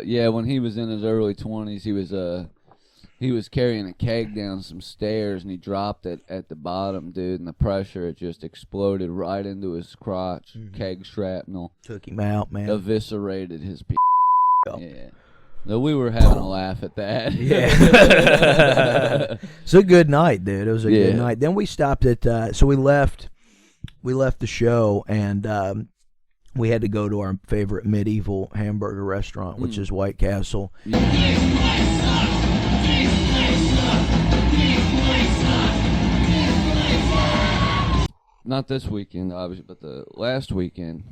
Yeah, when he was in his early 20s, he was carrying a keg down some stairs, and he dropped it at the bottom, dude, and the pressure, it just exploded right into his crotch. Keg shrapnel. Took him out, man. Eviscerated his p***. Yep. Yeah. No, we were having a laugh at that. Yeah. It's a good night, dude. It was a good night. Then we stopped at, so we left the show, and we had to go to our favorite medieval hamburger restaurant, which is White Castle. Not this weekend, obviously, but the last weekend,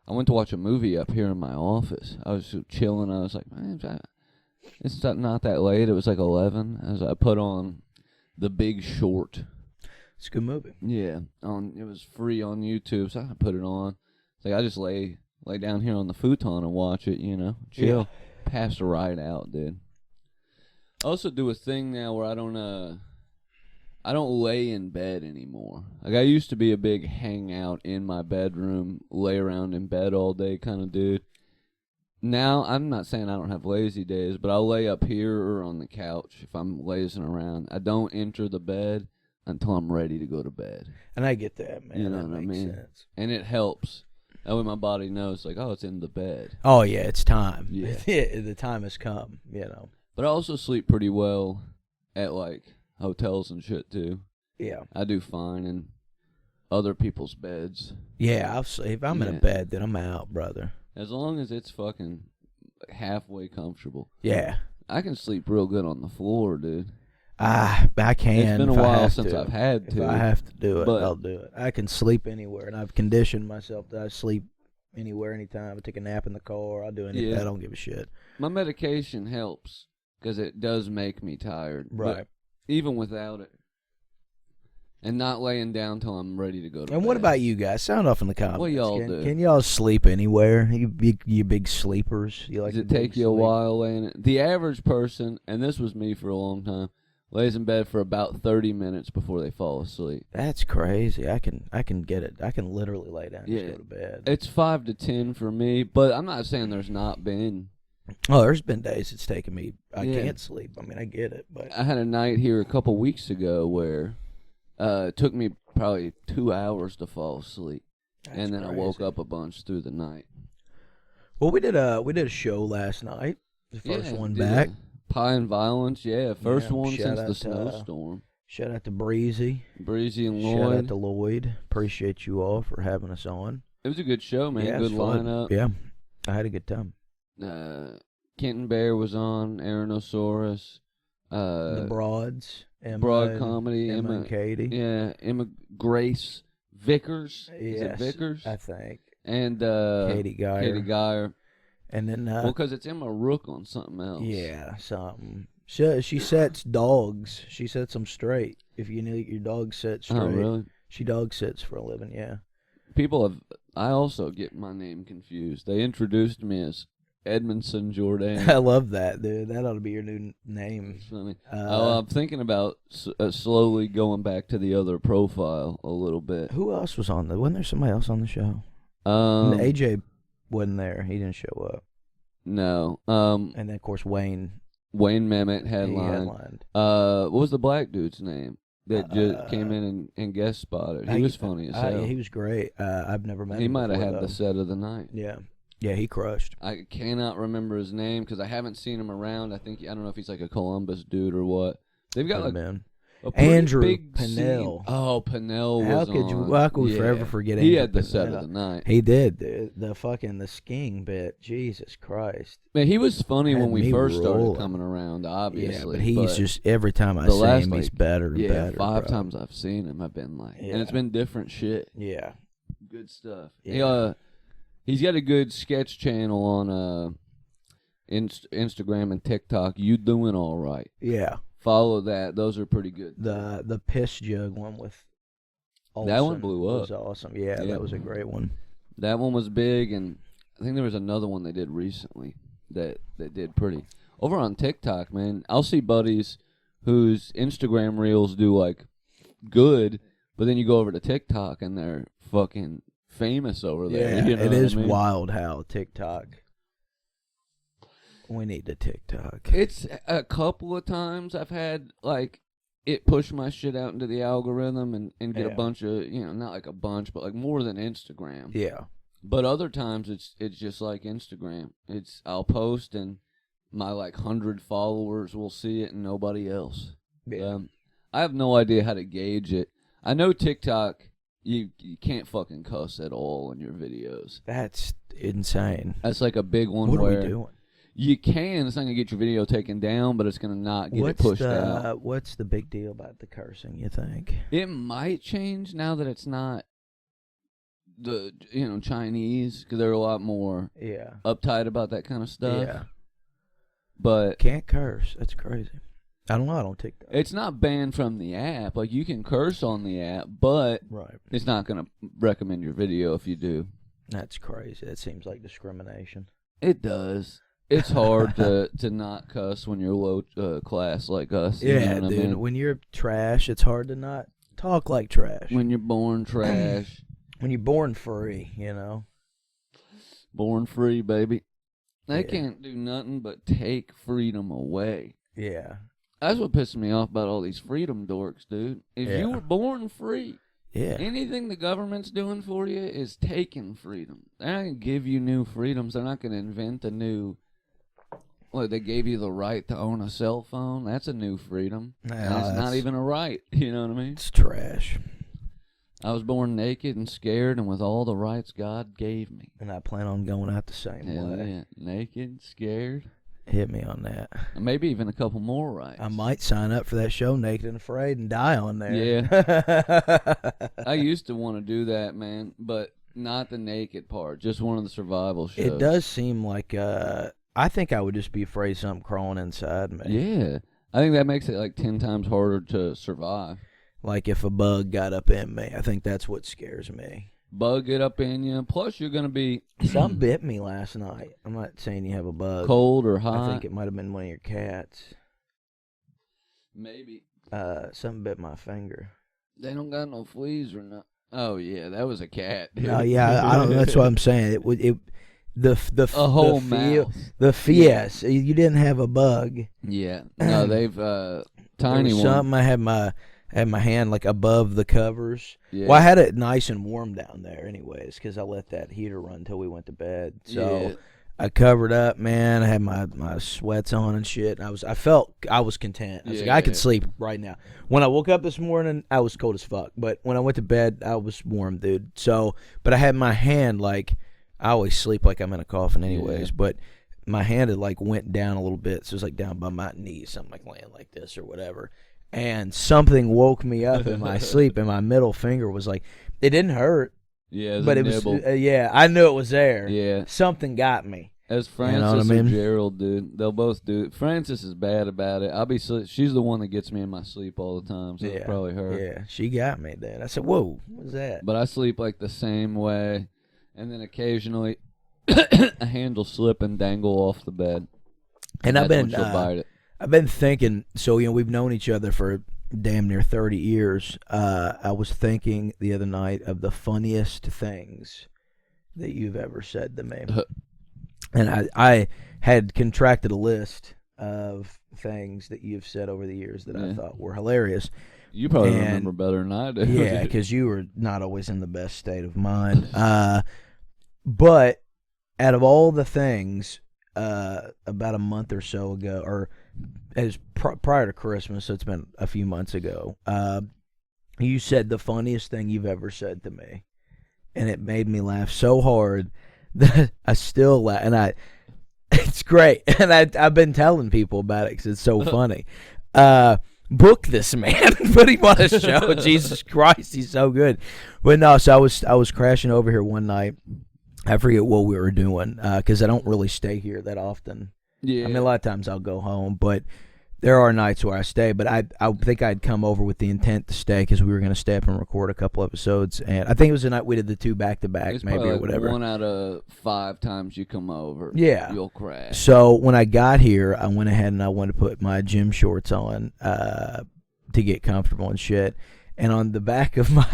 I went to watch a movie up here in my office. I was chilling. I was like, man, it's not that late. It was like 11. I put on The Big Short. It's a good movie. Yeah, it was free on YouTube, so I put it on. Like, I just lay down here on the futon and watch it, chill, pass the ride out, dude. I also do a thing now where I don't lay in bed anymore. Like, I used to be a big hang out in my bedroom, lay around in bed all day kind of dude. Now, I'm not saying I don't have lazy days, but I'll lay up here or on the couch if I'm lazing around. I don't enter the bed until I'm ready to go to bed. And I get that, man. You know that what I makes mean? Sense. And it helps. That way my body knows, like, oh, it's in the bed. Oh, yeah, it's time. Yeah. The time has come, But I also sleep pretty well at, like, hotels and shit, too. Yeah. I do fine in other people's beds. Yeah, if I'm in a bed, then I'm out, brother. As long as it's fucking halfway comfortable. Yeah. I can sleep real good on the floor, dude. I can. It's been a while since I've had to. If I have to do it, but I'll do it. I can sleep anywhere, and I've conditioned myself that I sleep anywhere, anytime. I take a nap in the car. I'll do anything. Yeah. I don't give a shit. My medication helps because it does make me tired. Right. But even without it. And not laying down till I'm ready to go to bed. And what about you guys? Sound off in the comments. What y'all do? Can y'all sleep anywhere? You big sleepers. You like? Does it take you a while laying it? The average person, and this was me for a long time, lays in bed for about 30 minutes before they fall asleep. That's crazy. I can get it. I can literally lay down and just go to bed. It's 5 to 10 for me, but I'm not saying there's not been. Oh, there's been days it's taken me. I can't sleep. I mean, I get it, but I had a night here a couple weeks ago where it took me probably 2 hours to fall asleep, and then I woke up a bunch through the night. Well, we did a show last night. The first one back. Pie and Violence, first one since the to, snowstorm. Shout out to Breezy And Lloyd. Shout out to Lloyd. Appreciate you all for having us on. It was a good show, man. Yeah, Good lineup. Yeah, I had a good time. Kenton Bear was on. Aaronosaurus. The Broads. Broad Comedy. Emma and Katie. Yeah, Emma Grace Vickers. Yes, Is it Vickers? I think. And Katie Geyer. And then because it's Emma Rook on something else. Yeah, something. She sets dogs. She sets them straight. If you need your dog set straight. Oh, really? She dog sits for a living, yeah. I also get my name confused. They introduced me as Edmondson Jourdain. I love that, dude. That ought to be your new name. Funny. I'm thinking about slowly going back to the other profile a little bit. Who else was on there? Wasn't there somebody else on the show? AJ wasn't there. He didn't show up. No. And then, of course, Wayne Mehmet headlined. What was the black dude's name that just came in and guest spotted? He was funny as hell. He was great. I've never met him. He might have had though. the set of the night. Yeah. Yeah, he crushed. I cannot remember his name because I haven't seen him around. I don't know if he's like a Columbus dude or what. They've got Andrew big Pennell. Scene. Oh, Pennell was How could we forever forget Andrew He had the Pennell. set of the night. He did. The skiing bit. Jesus Christ. Man, he was funny when we first started rolling. coming around, obviously. Yeah, but he's just, every time I see him, he's better and better. Yeah, 5 times I've seen him, I've been like, and it's been different shit. Yeah. Good stuff. Yeah. He's got a good sketch channel on Instagram and TikTok. You Doing All Right. Yeah. Follow that. Those are pretty good. The piss jug one with Olsen that one blew up. was awesome. Yeah, that was a great one. That one was big, and I think there was another one they did recently that did pretty. Over on TikTok, man, I'll see buddies whose Instagram reels do like good, but then you go over to TikTok and they're fucking famous over there. Yeah, you know it is what I mean? wild how TikTok. We need the TikTok. It's a couple of times I've had, like, it push my shit out into the algorithm and get a bunch of, not like a bunch, but like more than Instagram. Yeah. But other times it's just like Instagram. I'll post and my like 100 followers will see it and nobody else. Yeah. I have no idea how to gauge it. I know TikTok, you can't fucking cuss at all in your videos. That's insane. That's like a big one. What where are we doing? You can. It's not going to get your video taken down, but it's going to not get it pushed out. What's the big deal about the cursing, you think? It might change now that it's not the, Chinese, because they're a lot more uptight about that kind of stuff. Yeah. But can't curse. That's crazy. I don't know. I don't TikTok. It's not banned from the app. Like, you can curse on the app, but it's not going to recommend your video if you do. That's crazy. That seems like discrimination. It does. It's hard to not cuss when you're low class like us. Yeah, dude. I mean? When you're trash, it's hard to not talk like trash. When you're born trash. When you're born free, Born free, baby. They can't do nothing but take freedom away. Yeah. That's what pisses me off about all these freedom dorks, dude. If you were born free, anything the government's doing for you is taking freedom. They're not going to give you new freedoms. They're not going to invent a new... Well, they gave you the right to own a cell phone. That's a new freedom. No, that's not even a right. You know what I mean? It's trash. I was born naked and scared and with all the rights God gave me. And I plan on going out the same way. Yeah. Naked, scared. Hit me on that. Maybe even a couple more rights. I might sign up for that show, Naked and Afraid, and die on there. Yeah. I used to want to do that, man, but not the naked part. Just one of the survival shows. It does seem like... I think I would just be afraid of something crawling inside me. Yeah. I think that makes it like 10 times harder to survive. Like if a bug got up in me. I think that's what scares me. Bug get up in you. Plus you're going to be... Something bit me last night. I'm not saying you have a bug. Cold or hot? I think it might have been one of your cats. Maybe. Something bit my finger. They don't got no fleas or nothing. Oh, yeah. That was a cat. No, yeah. I don't know. That's what I'm saying. The whole mouse. Yes, you didn't have a bug. Yeah, no, they've tiny one. Something I had my hand like above the covers. Yeah. Well, I had it nice and warm down there, anyways, because I let that heater run until we went to bed. So I covered up, man. I had my sweats on and shit. And I felt I was content. I was like, I could sleep right now. When I woke up this morning, I was cold as fuck. But when I went to bed, I was warm, dude. So, but I had my hand like. I always sleep like I'm in a coffin anyways, but my hand had like went down a little bit, so it was like down by my knees, something like laying like this or whatever. And something woke me up in my sleep, and my middle finger was like, it didn't hurt. Yeah, but it was, I knew it was there. Yeah. Something got me. As Francis and Gerald, dude, they'll both do it. Francis is bad about it. She's the one that gets me in my sleep all the time, so it's probably her. Yeah, she got me then. I said, whoa, what was that? But I sleep like the same way. And then occasionally, a hand will slip and dangle off the bed. And I've been bite it. I've been thinking. So we've known each other for damn near 30 years. I was thinking the other night of the funniest things that you've ever said to me, and I had contracted a list of things that you've said over the years that I thought were hilarious. You probably remember better than I do. Yeah, because you were not always in the best state of mind. But out of all the things, about a month or so ago, or as prior to Christmas, so it's been a few months ago, you said the funniest thing you've ever said to me. And it made me laugh so hard that I still laugh. And it's great. And I've been telling people about it because it's so funny. Book this man, put him on a show. Jesus Christ, he's so good. But no, so I was crashing over here one night. I forget what we were doing because I don't really stay here that often. Yeah, I mean a lot of times I'll go home, but there are nights where I stay. But I think I'd come over with the intent to stay because we were going to stay up and record a couple episodes. And I think it was the night we did the 2 back-to-back, maybe or whatever. 1 out of 5 times you come over, you'll crash. So when I got here, I went ahead and I wanted to put my gym shorts on to get comfortable and shit. And on the back of my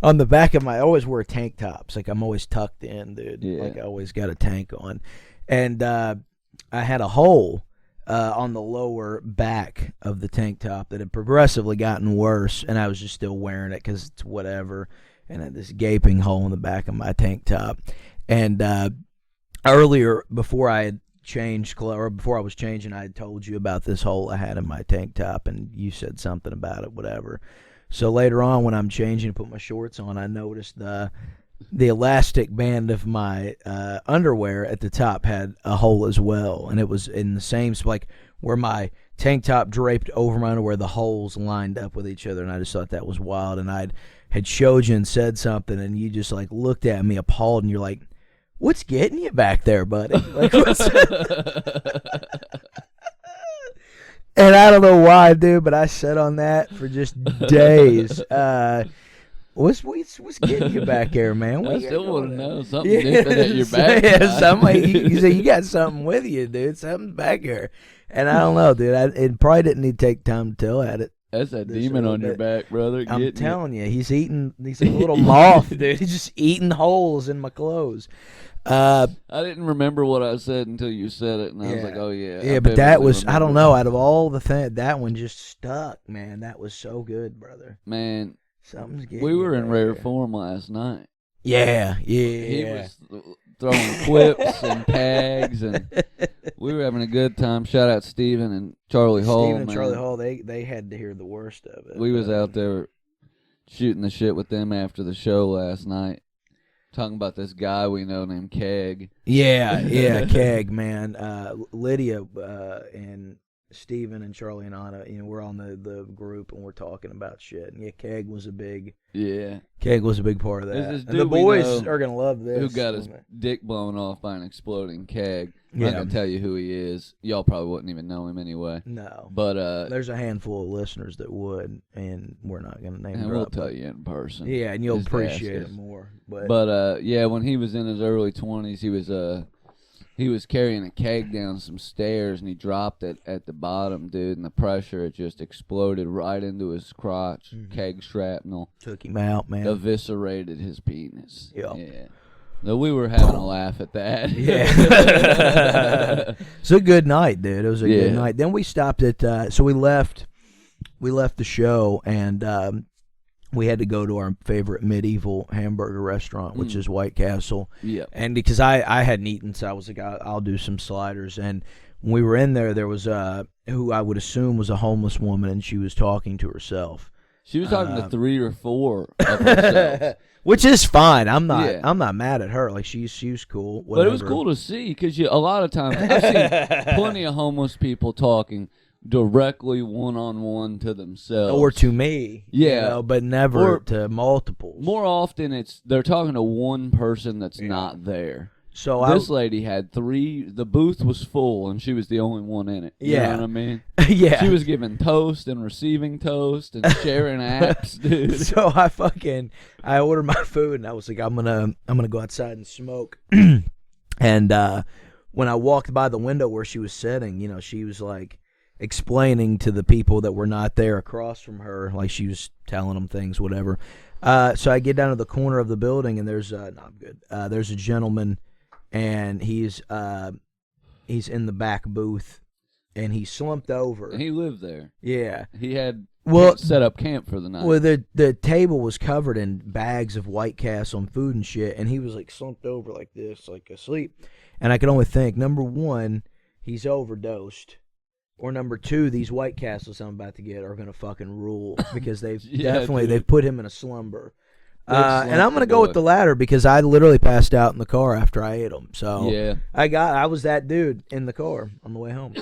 I always wear tank tops. Like I'm always tucked in, dude. Yeah. Like I always got a tank on. And I had a hole on the lower back of the tank top that had progressively gotten worse, and I was just still wearing it because it's whatever. And I had this gaping hole in the back of my tank top. And earlier, before I had changed clothes, or before I was changing, I had told you about this hole I had in my tank top, and you said something about it, whatever. So later on, when I'm changing to put my shorts on, I noticed the elastic band of my underwear at the top had a hole as well, and it was in the same like where my tank top draped over my underwear, the holes lined up with each other, and I just thought that was wild. And I had showed you and said something, and you just like looked at me appalled, and you're like, "What's getting you back there, buddy?" Like, what's And I don't know why, dude, but I sat on that for just days. What's getting you back there, man? I still want to know something different at your back. You say you got something with you, dude. Something's back here, and I don't know, dude. It probably didn't need to take time to tell at it. That's a demon on your back, brother. I'm telling you, he's eating. He's a little moth, dude. He's just eating holes in my clothes. I didn't remember what I said until you said it, and I was like, "Oh yeah." Yeah, but that was I don't know. Out of all the things, that one just stuck, man. That was so good, brother. Man, something's getting. We were in rare form last night. Yeah. He was throwing quips and tags, and we were having a good time. Shout out Steven and Charlie Hall. Steven and Charlie Hall, they had to hear the worst of it. We was out there shooting the shit with them after the show last night. Talking about this guy we know named Keg. Yeah, Keg, man. Lydia and Steven and Charlie and Anna, we're on the group and we're talking about shit. And yeah, Keg was a big part of that. And the boys are gonna love this. Who got his dick blown off by an exploding keg? I'm not gonna tell you who he is. Y'all probably wouldn't even know him anyway. No, but there's a handful of listeners that would, and we're not gonna name. And we'll tell you in person. Yeah, and you'll appreciate it more. But yeah, when he was in his early 20s, he was carrying a keg down some stairs, and he dropped it at the bottom, dude, and the pressure, it just exploded right into his crotch. Mm-hmm. Keg shrapnel. Took him out, man. Eviscerated his penis. Yep. Yeah. No, we were having a laugh at that. Yeah. It's a good night, dude. It was a good night. Then we stopped at, so we left the show, and we had to go to our favorite medieval hamburger restaurant, which is White Castle. Yeah. And because I hadn't eaten, so I was like, I'll do some sliders. And when we were in there was who I would assume was a homeless woman, and she was talking to herself. She was talking to 3 or 4 of herself. Which is fine. I'm not mad at her. Like she was cool. Whatever. But it was cool to see because a lot of times I've seen plenty of homeless people talking directly one-on-one to themselves or to me, but never to multiples. More often they're talking to one person that's not there. So this lady had 3. The booth was full, and she was the only one in it. You know what I mean? Yeah. She was giving toast and receiving toast and sharing apps, dude. So I ordered my food, and I was like, I'm gonna go outside and smoke. And when I walked by the window where she was sitting, she was like explaining to the people that were not there across from her, like she was telling them things, whatever. So I get down to the corner of the building, and there's there's a gentleman, and he's in the back booth, and he slumped over. And he lived there. Yeah, he had Well, set up camp for the night. Well, the table was covered in bags of White Castle and food and shit, and he was like slumped over like this, like asleep. And I could only think, number one, he's overdosed, or number two, these White Castles I'm about to get are gonna fucking rule because they've they've put him in a slumber. And I'm gonna go with the latter because I literally passed out in the car after I ate them. So yeah, I was that dude in the car on the way home.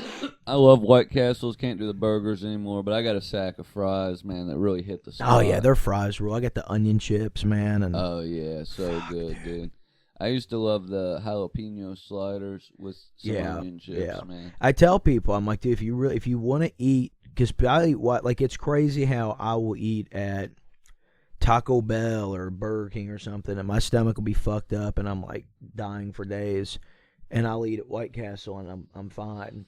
I love White Castles. Can't do the burgers anymore, but I got a sack of fries, man, that really hit the spot. Oh yeah, their fries rule. I got the onion chips, man. And oh yeah, so good, dude. I used to love the jalapeno sliders with some onion chips, man. I tell people, I'm like, dude, if you want to eat, because it's crazy how I will eat at Taco Bell or Burger King or something, and my stomach will be fucked up, and I'm like dying for days, and I'll eat at White Castle, and I'm fine.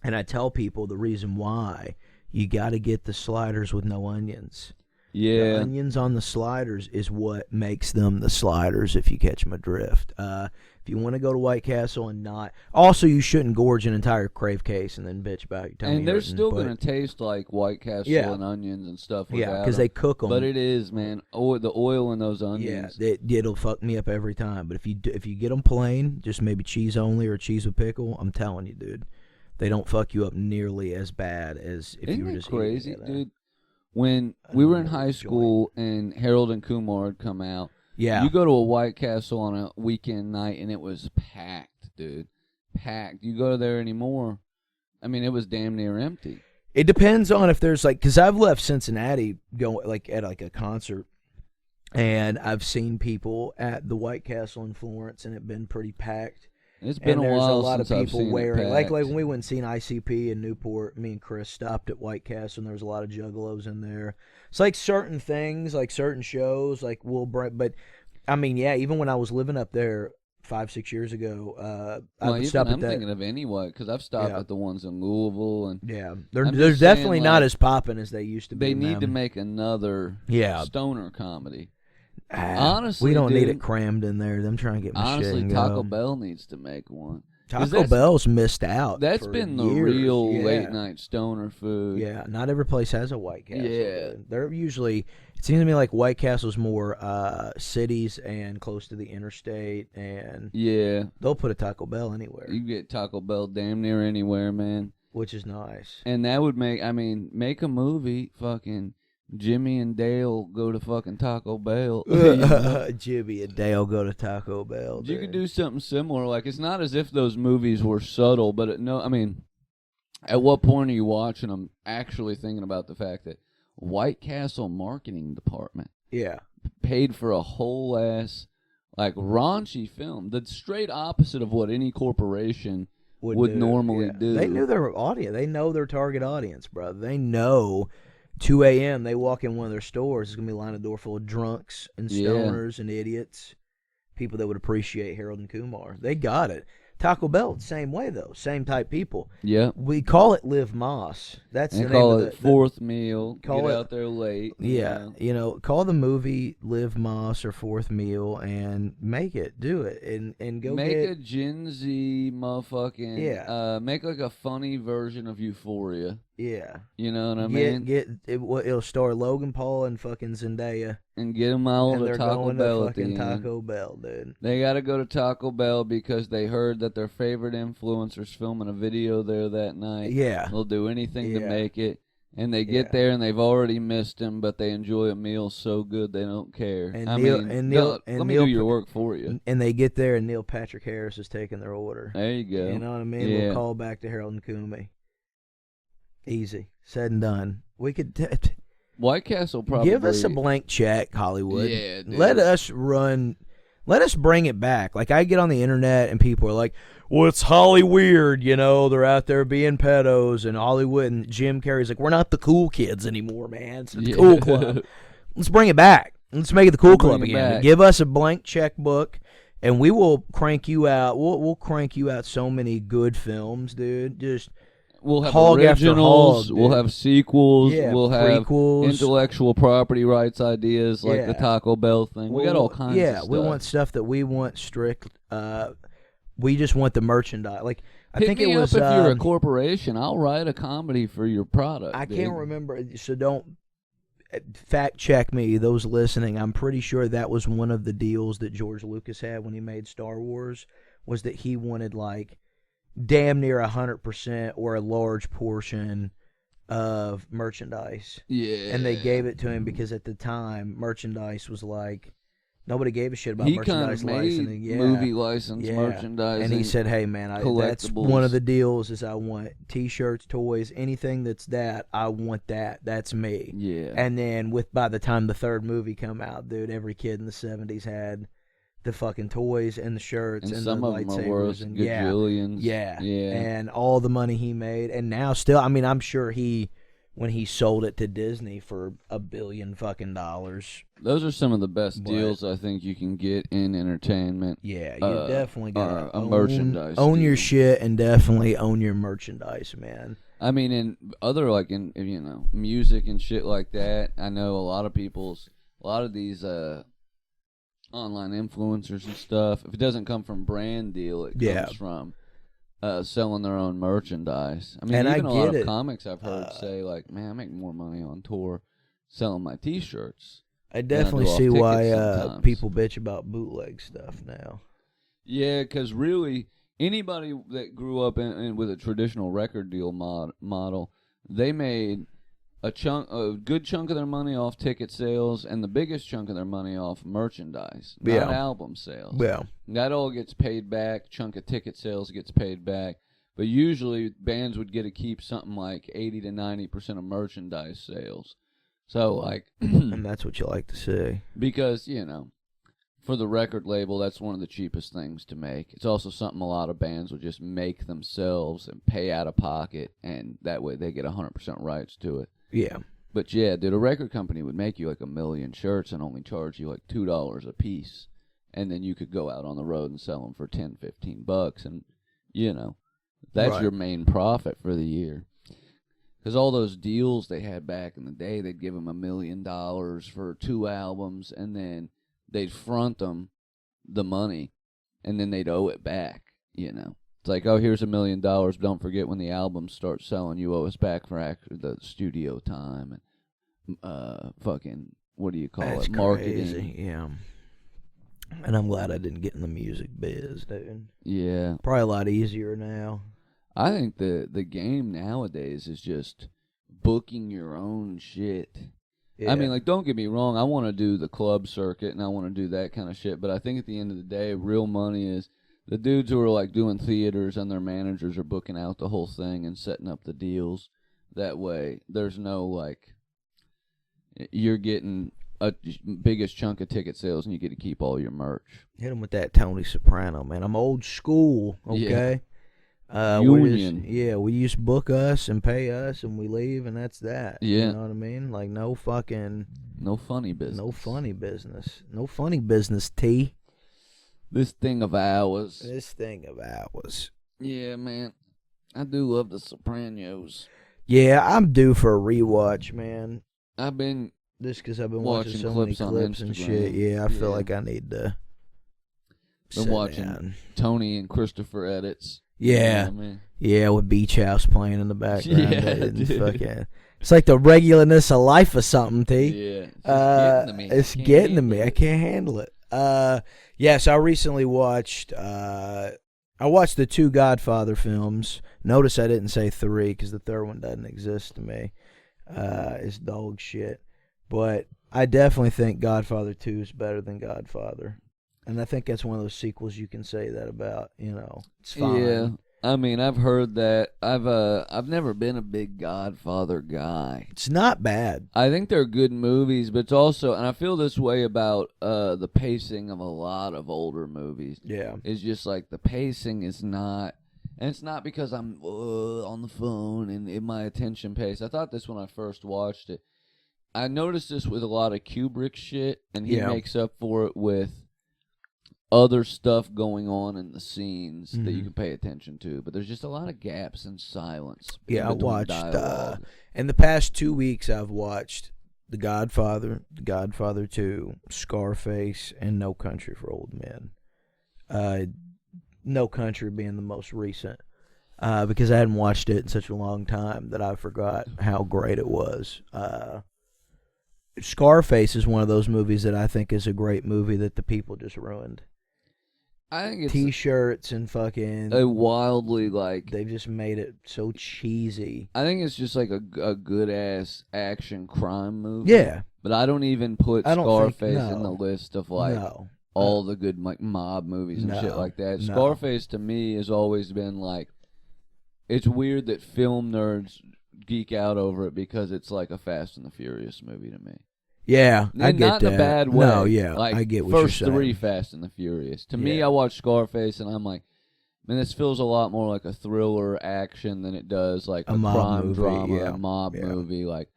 And I tell people the reason why you got to get the sliders with no onions, Yeah. The onions on the sliders is what makes them the sliders, if you catch my drift. If you want to go to White Castle and not... Also, you shouldn't gorge an entire crave case and then bitch about your tummy And they're hurting, still going to taste like White Castle and onions and stuff without because they cook them. But it is, man. Oh, the oil in those onions. Yeah, it'll fuck me up every time. But if you get them plain, just maybe cheese only or cheese with pickle, I'm telling you, dude, they don't fuck you up nearly as bad as if you were just crazy, eating it. dude? When we were in high school and Harold and Kumar had come out, you go to a White Castle on a weekend night and it was packed, dude. Packed. You go there anymore, I mean, it was damn near empty. It depends on if there's because I've left Cincinnati going at a concert, and I've seen people at the White Castle in Florence and it been pretty packed. It's been a while There's a lot since of I've people seen wearing it like packed. when we went and seen ICP in Newport. Me and Chris stopped at White Castle and there was a lot of juggalos in there. It's like certain things, like certain shows, like we'll bring. But I mean, yeah, even when I was living up there 5-6 years ago, I would stop at that. I'm thinking of anyway because I've stopped at the ones in Louisville and they're definitely not as popping as they used to be. They need to make another stoner comedy. Honestly, we don't dude, need it crammed in there. Them trying to get my shit and Taco go. Bell needs to make one. Taco Bell's missed out. That's for been the years. real late night stoner food. Yeah, not every place has a White Castle. Yeah, they're usually. It seems to me like White Castle's more cities and close to the interstate, and they'll put a Taco Bell anywhere. You can get Taco Bell damn near anywhere, man. Which is nice. And that would make a movie, fucking Jimmy and Dale go to fucking Taco Bell. Jimmy and Dale go to Taco Bell. You could do something similar. Like, it's not as if those movies were subtle, but at what point are you watching them actually thinking about the fact that White Castle marketing department paid for a whole ass, like, raunchy film, the straight opposite of what any corporation would normally do. They knew their audience. They know their target audience, bro. They know 2 a.m. they walk in one of their stores, it's going to be a line of door full of drunks and stoners and idiots, people that would appreciate Harold and Kumar. They got it. Taco Bell, same way, though. Same type people. Yeah. We call it Live Moss. That's the name of it fourth meal. Get out there late. Yeah. Call the movie Live Moss or Fourth Meal and make it. Do it. And go make a Gen Z motherfucking... make like a funny version of Euphoria. Yeah. You know what I mean? It'll star Logan Paul and fucking Zendaya. And get them all to Taco Bell at the end. Taco Bell, dude. They got to go to Taco Bell because they heard that their favorite influencer's filming a video there that night. Yeah. They'll do anything to make it. And they get there and they've already missed him, but they enjoy a meal so good they don't care. Let me do your work for you. And they get there and Neil Patrick Harris is taking their order. There you go. You know what I mean? We'll call back to Harold and Kumi. Easy. Said and done. We could... White Castle probably... Give us a blank check, Hollywood. Yeah, dude. Let us bring it back. Like, I get on the internet and people are like, well, it's Holly weird, they're out there being pedos and Hollywood, and Jim Carrey's like, we're not the cool kids anymore, man. It's the cool club. Let's bring it back. Let's make it the cool club again. Give us a blank checkbook and we will crank you out. We'll crank you out so many good films, dude. Just... We'll have hog originals, hog, we'll have sequels, we'll have prequels. Intellectual property rights ideas like the Taco Bell thing. We got all kinds of stuff. Yeah, we want stuff that we want strict. We just want the merchandise. Like, I think it was... if you're a corporation, I'll write a comedy for your product. I can't remember, so don't fact check me, those listening. I'm pretty sure that was one of the deals that George Lucas had when he made Star Wars, was that he wanted, like, damn near 100% or a large portion of merchandise. Yeah. And they gave it to him because at the time, merchandise was like, nobody gave a shit about merchandise licensing. Movie license merchandise. And he said, hey, man, that's one of the deals is I want T-shirts, toys, anything that's that, I want that. That's me. Yeah. And then by the time the third movie come out, dude, every kid in the 70s had the fucking toys and the shirts and some the of them lightsabers are worth and gajillions. Yeah. And all the money he made, and now still, I mean, I'm sure he when he sold it to Disney for $1 billion fucking dollars. Those are some of the best deals I think you can get in entertainment. Yeah, you definitely gotta merchandise own your deal. shit and definitely own your merchandise, man. I mean, in other like in music and shit like that. I know a lot of these online influencers and stuff. If it doesn't come from brand deal, it comes from selling their own merchandise. I mean, and even a lot of it. comics I've heard say like, "Man, I make more money on tour selling my T-shirts." I definitely see why people bitch about bootleg stuff now. Yeah, because really, anybody that grew up with a traditional record deal model, they made a good chunk of their money off ticket sales, and the biggest chunk of their money off merchandise, not album sales. Yeah, that all gets paid back. Chunk of ticket sales gets paid back, but usually bands would get to keep something like 80 to 90% of merchandise sales. So like, and that's what you like to see because for the record label, that's one of the cheapest things to make. It's also something a lot of bands will just make themselves and pay out of pocket, and that way they get 100% rights to it. Yeah. But yeah, dude, a record company would make you like 1 million shirts and only charge you like $2 a piece. And then you could go out on the road and sell them for $10-15. And, that's your main profit for the year. Because all those deals they had back in the day, they'd give them $1 million for 2 albums, and then they'd front them the money, and then they'd owe it back, It's like, oh, here's $1 million. Don't forget when the albums start selling, you owe us back for the studio time and fucking, what do you call That's it? Marketing. Crazy. Yeah. And I'm glad I didn't get in the music biz, dude. Yeah. Probably a lot easier now. I think the game nowadays is just booking your own shit. Yeah. I mean, like, don't get me wrong. I want to do the club circuit and I want to do that kind of shit. But I think at the end of the day, real money is the dudes who are like doing theaters and their managers are booking out the whole thing and setting up the deals. That way, there's no like, you're getting a biggest chunk of ticket sales and you get to keep all your merch. Hit them with that Tony Soprano, man. I'm old school, okay? Yeah. Union. We just book us and pay us and we leave and that's that. Yeah. You know what I mean? Like no funny business. No funny business, T. This thing of ours. Yeah, man. I do love the Sopranos. Yeah, I'm due for a rewatch, man. I've been watching so many clips and shit. Yeah, I feel like I need to. Been watching Tony and Christopher edits. Yeah, you know what I mean? Yeah, with Beach House playing in the background. Yeah, it's like the regularness of life or something, T. Yeah, it's getting to me. I can't handle it. So I recently watched. I watched the 2 Godfather films. Notice I didn't say 3 because the third one doesn't exist to me. It's dog shit. But I definitely think Godfather 2 is better than Godfather. And I think that's one of those sequels you can say that about, it's fine. Yeah, I mean, I've heard that. I've never been a big Godfather guy. It's not bad. I think they're good movies, but it's also, and I feel this way about the pacing of a lot of older movies. Yeah. It's just like the pacing is not, and it's not because I'm on the phone and in my attention pace. I thought this when I first watched it. I noticed this with a lot of Kubrick shit, and he makes up for it with other stuff going on in the scenes that you can pay attention to, but there's just a lot of gaps and silence. Yeah, I watched in the past 2 weeks. I've watched The Godfather, The Godfather 2, Scarface, and No Country for Old Men. No Country being the most recent, because I hadn't watched it in such a long time that I forgot how great it was. Scarface is one of those movies that I think is a great movie that the people just ruined. I think it's T-shirts and fucking wildly like they've just made it so cheesy. I think it's just like a good ass action crime movie. Yeah, but I don't even put Scarface in the list of like all the good like mob movies and shit like that. Scarface to me has always been like, it's weird that film nerds geek out over it because it's like a Fast and the Furious movie to me. Yeah, I get not that. in a bad way. No, yeah, like, I get what you're saying. First 3 Fast and the Furious. To me, I watch Scarface and I'm like, mean, this feels a lot more like a thriller action than it does like a mob crime movie, drama, a mob movie. Like,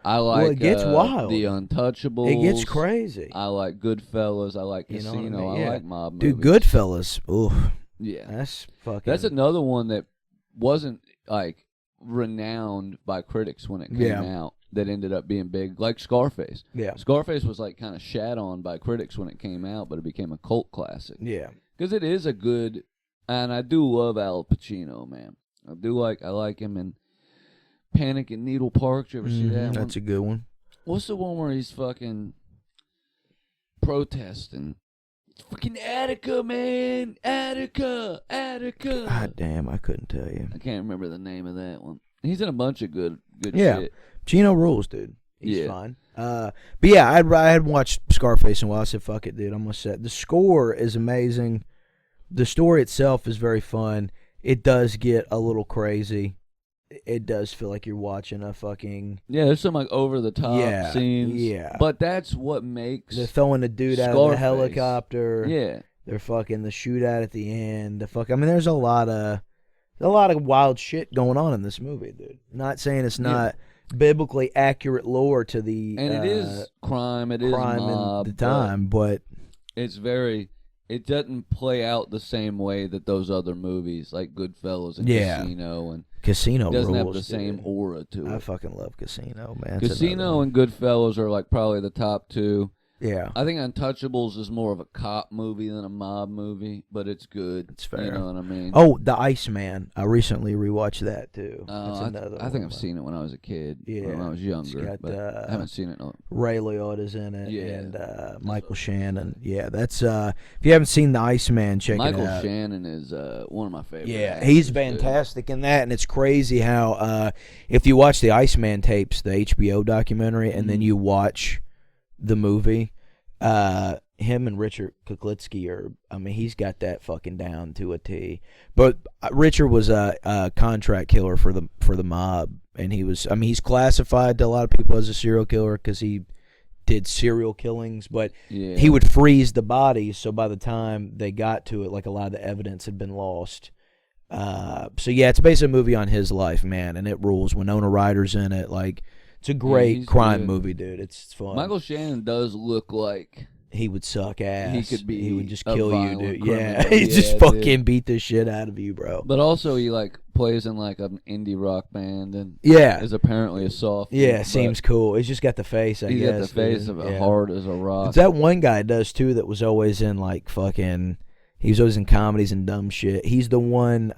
I like it gets wild. The Untouchables. It gets crazy. I like Goodfellas. I like You know Casino. what I mean? I like mob Dude, movies. Goodfellas. Oof. Yeah. That's another one that wasn't like renowned by critics when it came out that ended up being big, like Scarface. Yeah. Scarface was like kind of shat on by critics when it came out, but it became a cult classic. Yeah. Because it is a good, and I do love Al Pacino, man. I like him in Panic at Needle Park. Did you ever see that one? That's a good one. What's the one where he's fucking protesting? Fucking Attica, man. Attica. God damn, I couldn't tell you. I can't remember the name of that one. He's in a bunch of good shit. Chino rules, dude. He's Yeah. fine. But yeah, I had watched Scarface in a while. I said, fuck it, dude. I'm going to set. The score is amazing. The story itself is very fun. It does get a little crazy. It does feel like you're watching a fucking... Yeah, there's some like over-the-top scenes. Yeah. But that's what makes They're throwing the dude out of the helicopter. Yeah. They're fucking the shootout at the end. I mean, there's a lot of wild shit going on in this movie, dude. Not saying it's not biblically accurate lore to the... And it is crime. It is mob. In the time, but... It's very... It doesn't play out the same way that those other movies, like Goodfellas and Casino, and Casino doesn't rules, have the same aura to it. I fucking love Casino, man. Casino and Goodfellas are like probably the top two. Yeah. I think Untouchables is more of a cop movie than a mob movie, but it's good. It's fair. You know what I mean? Oh, The Iceman. I recently rewatched that, too. That's another I think I've seen it when I was a kid. Yeah. When I was younger. But I haven't seen it. Ray Liotta's in it. Yeah. And Michael Shannon. Yeah, that's... if you haven't seen The Iceman, check it out. Michael Shannon is one of my favorites. Yeah, he's fantastic in that, and it's crazy how if you watch the Iceman tapes, the HBO documentary, and then you watch the movie... him and Richard Kuklitsky he's got that fucking down to a T. But Richard was a contract killer for the mob, and he's classified to a lot of people as a serial killer because he did serial killings, but he would freeze the bodies, so by the time they got to it, like a lot of the evidence had been lost. So yeah, it's basically a movie on his life, man, and it rules. Winona Ryder's in it, like... It's a great crime movie, dude. It's fun. Michael Shannon does look like he would suck ass. He would just kill you, dude. Criminal. Yeah, he just fucking beat the shit out of you, bro. But also, he like plays in like an indie rock band, and is apparently a soft. Yeah, seems cool. He's just got the face. I guess he's got the face of a hard as a rock. That one guy does too. That was always in like fucking. He was always in comedies and dumb shit. He's the one.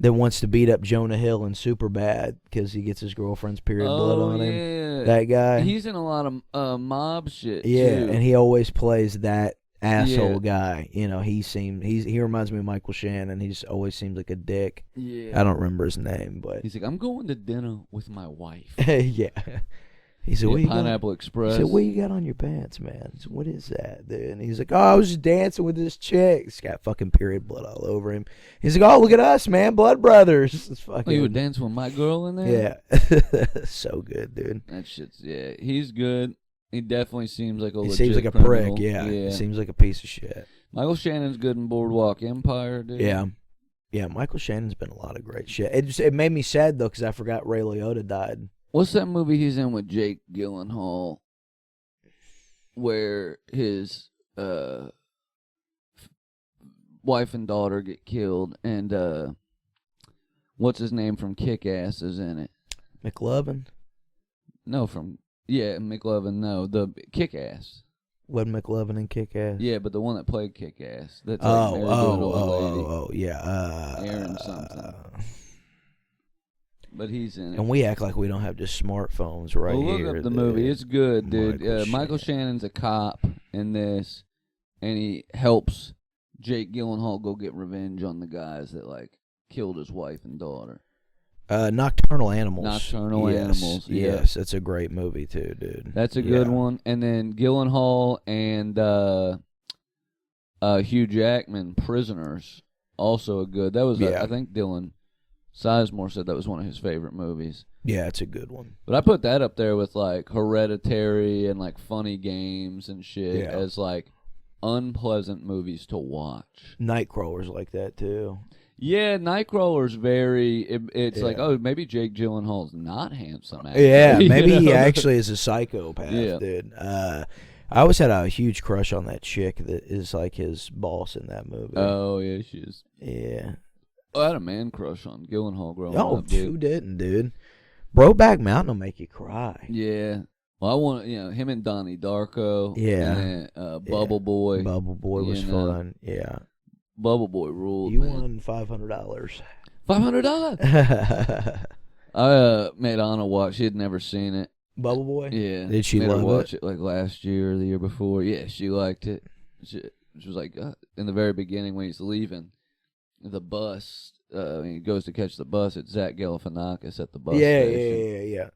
That wants to beat up Jonah Hill in Superbad because he gets his girlfriend's period blood on him. Yeah. That guy. He's in a lot of mob shit. Yeah, too. and he always plays that asshole guy. You know, he reminds me of Michael Shannon. He always seems like a dick. Yeah. I don't remember his name, but he's like, I'm going to dinner with my wife. Yeah. He said, Pineapple Express. He said, what you got on your pants, man? I said, what is that, dude? And he's like, oh, I was just dancing with this chick. He's got fucking period blood all over him. He's like, oh, look at us, man. Blood brothers. It's fucking... you would dance with my girl in there? Yeah. So good, dude. That shit's... Yeah, he's good. He definitely seems like a legit seems like a criminal. prick, yeah. He seems like a piece of shit. Michael Shannon's good in Boardwalk Empire, dude. Yeah. Yeah, Michael Shannon's been a lot of great shit. It made me sad, though, because I forgot Ray Liotta died. What's that movie he's in with Jake Gyllenhaal where his wife and daughter get killed, and what's his name from Kick-Ass is in it? McLovin? No, McLovin, no. The Kick-Ass. What, McLovin and Kick-Ass? Yeah, but the one that played Kick-Ass. That's like married to an old lady. Yeah. Aaron something. But he's in it. And we act like we don't have just smartphones right here. Look up the movie. It's good, dude. Michael Shannon's a cop in this, and he helps Jake Gyllenhaal go get revenge on the guys that like killed his wife and daughter. Nocturnal Animals. Nocturnal Animals. Yeah. Yes, that's a great movie too, dude. That's a good one. And then Gyllenhaal and Hugh Jackman, Prisoners, also a good. That was I think Dylan Sizemore said that was one of his favorite movies. Yeah, it's a good one. But I put that up there with like Hereditary and like Funny Games and shit as like unpleasant movies to watch. Nightcrawler's like that too. Yeah, Nightcrawler's very. It's like, Yeah. oh, maybe Jake Gyllenhaal's not handsome. Actually. Yeah, maybe You he know? actually is a psychopath, Yeah. dude. I always had a huge crush on that chick that is like his boss in that movie. Oh yeah, she is. Yeah. Oh, I had a man crush on Gyllenhaal growing Oh, up. Dude. who didn't, dude? Brokeback Mountain will make you cry. Yeah. Well, I want him and Donnie Darko. Yeah. And then, Bubble Boy. Bubble Boy was fun. Yeah. Bubble Boy ruled. You man. won $500. $500. I made Anna watch. She had never seen it. Bubble Boy? Yeah. Did she made her love watch it? it like last year or the year before. Yeah, she liked it. She was like, in the very beginning when he's leaving the bus, he goes to catch the bus. It's Zach Galifianakis at the bus station. Yeah.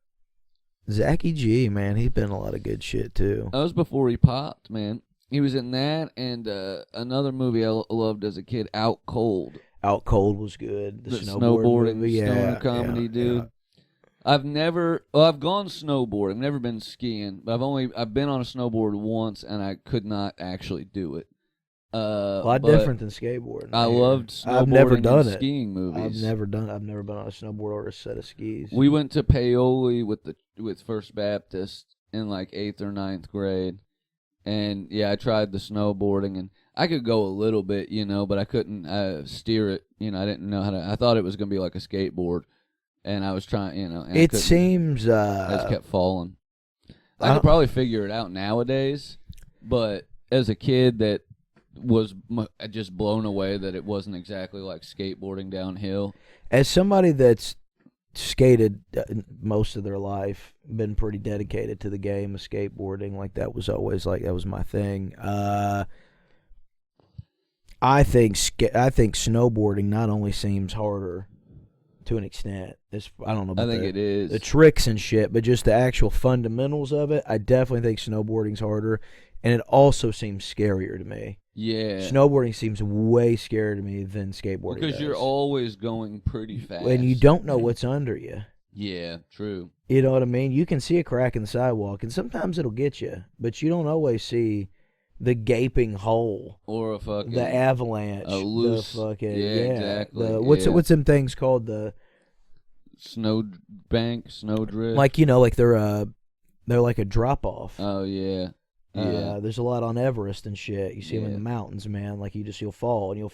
Zachy G, man, he's been in a lot of good shit too. That was before he popped, man. He was in that and another movie I loved as a kid, Out Cold. Out Cold was good. The snowboarding movie. stoner comedy, dude. Yeah. I've gone snowboarding, never been skiing, but I've been on a snowboard once and I could not actually do it. A lot different than skateboarding. I loved snowboarding I've never done and it. skiing movies. I've never been on a snowboard or a set of skis. We went to Paoli with First Baptist in like 8th or 9th grade. And yeah, I tried the snowboarding and I could go a little bit, but I couldn't steer it. I didn't know how to. I thought it was going to be like a skateboard. And I was trying, and it seems I just kept falling. I could probably figure it out nowadays, but as a kid that was just blown away that it wasn't exactly like skateboarding downhill. As somebody that's skated most of their life, been pretty dedicated to the game of skateboarding, like that was always that was my thing. I think snowboarding not only seems harder to an extent. I don't know about I think it is. The tricks and shit, but just the actual fundamentals of it, I definitely think snowboarding's harder, and it also seems scarier to me. Yeah. Snowboarding seems way scarier to me than skateboarding because you're always going pretty fast. and you don't know what's under you. Yeah, true. You know what I mean? You can see a crack in the sidewalk, and sometimes it'll get you, but you don't always see the gaping hole or a fucking the avalanche, a loose, the fucking exactly. What's them things called, the snow bank, snow drift? like they're like a drop off. Oh yeah. Yeah. There's a lot on Everest and shit. You see them in the mountains, man. Like you'll fall and you'll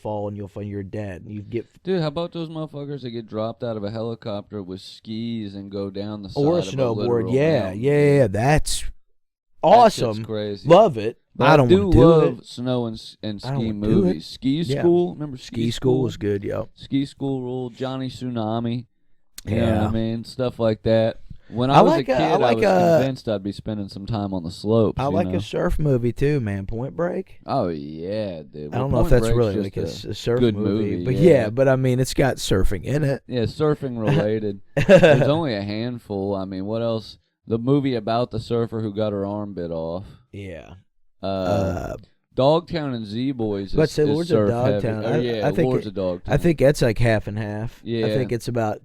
find you're dead. And you get dude. How about those motherfuckers that get dropped out of a helicopter with skis and go down the side or a of snowboard? a Yeah. That's awesome. That's crazy. Love it. But I don't do do love it. snow and I ski don't do movies. it. Ski Yeah. School, remember Ski School was good, yo. Ski School rule, Johnny Tsunami. You Yeah. know what I mean? Stuff like that. When I was a kid, I was convinced I'd be spending some time on the slopes. I like a surf movie too, man. Point Break. Oh yeah, dude. I don't know if that's really like a surf good movie, but yeah. but I mean, it's got surfing in it. Yeah, surfing related. There's only a handful. I mean, what else? The movie about the surfer who got her arm bit off. Yeah. Dogtown and Z-Boys is, let's say is Lords surf of Dogtown. heavy. I think Lords of Dogtown. I think that's like half and half. Yeah. I think it's about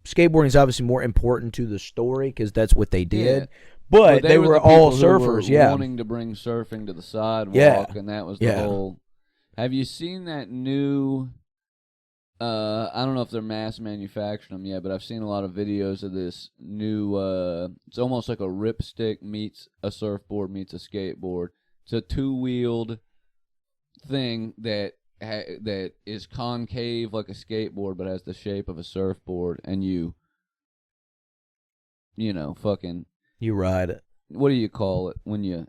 skateboarding is obviously more important to the story because that's what they did. Yeah. But they were the all people who surfers, were wanting to bring surfing to the sidewalk, and that was the whole. Have you seen that new? I don't know if they're mass manufacturing them yet, but I've seen a lot of videos of this new. It's almost like a ripstick meets a surfboard meets a skateboard. It's a two-wheeled thing that is concave like a skateboard, but has the shape of a surfboard, and you fucking. You ride it. What do you call it when you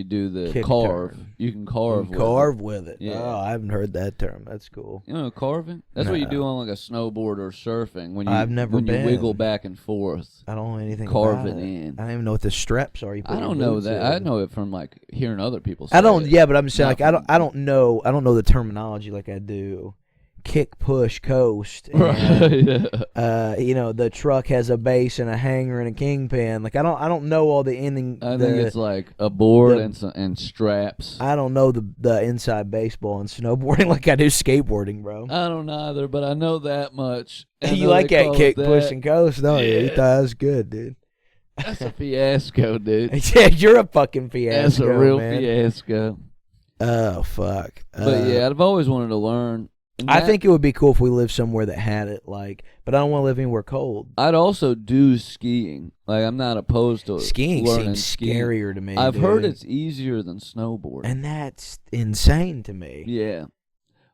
do the Kick carve? turn. You can carve. With it. Yeah. Oh, I haven't heard that term. That's cool. You know carving? That's what you do on like a snowboard or surfing when you I've never when been. you wiggle back and forth. I don't know anything Carve about it in. I don't even know what the straps are. You put I your don't know boots that. in. I know it from like hearing other people say I don't. it. Yeah, but I'm saying Not like from- I don't know the terminology like I do. Kick, push, coast. And, Right. yeah. The truck has a base and a hanger and a kingpin. Like I don't know all the ending. I think it's like a board and straps. I don't know the inside baseball and snowboarding like I do skateboarding, bro. I don't either, but I know that much. I You know like they that call kick, it push, that. and coast, don't you? You Yeah. thought that was good, dude. That's a fiasco, dude. Yeah, you're a fucking fiasco. That's a real man. fiasco. Oh fuck. But yeah, I've always wanted to learn. I think it would be cool if we lived somewhere that had it, but I don't want to live anywhere cold. I'd also do skiing. Like, I'm not opposed to skiing. learning Seems skiing. scarier to me. I've dude. heard it's easier than snowboarding. And that's insane to me. Yeah.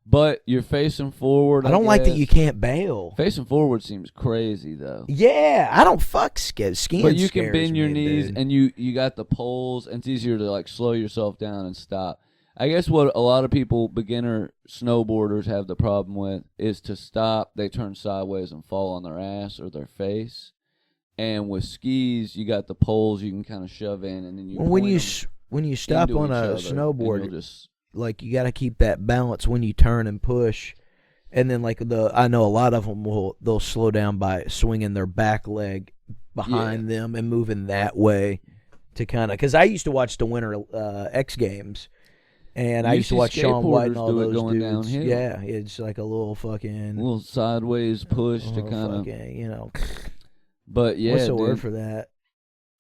But you're facing forward. I don't like that you can't bail. Facing forward seems crazy, though. Yeah, I don't fuck skiing. But you can bend your me, knees, dude. and you got the poles, and it's easier to, like, slow yourself down and stop. I guess what a lot of people, beginner snowboarders, have the problem with is to stop, they turn sideways and fall on their ass or their face. And with skis, you got the poles you can kind of shove in, and then you when you stop on a snowboard, like you got to keep that balance when you turn and push. And then I know a lot of them they'll slow down by swinging their back leg behind them and moving that way to kind of, because I used to watch the Winter X Games. And I used to watch Shaun White and all those dudes. Downhill. Yeah, it's like a little sideways push to kind of, But yeah, what's the word for that?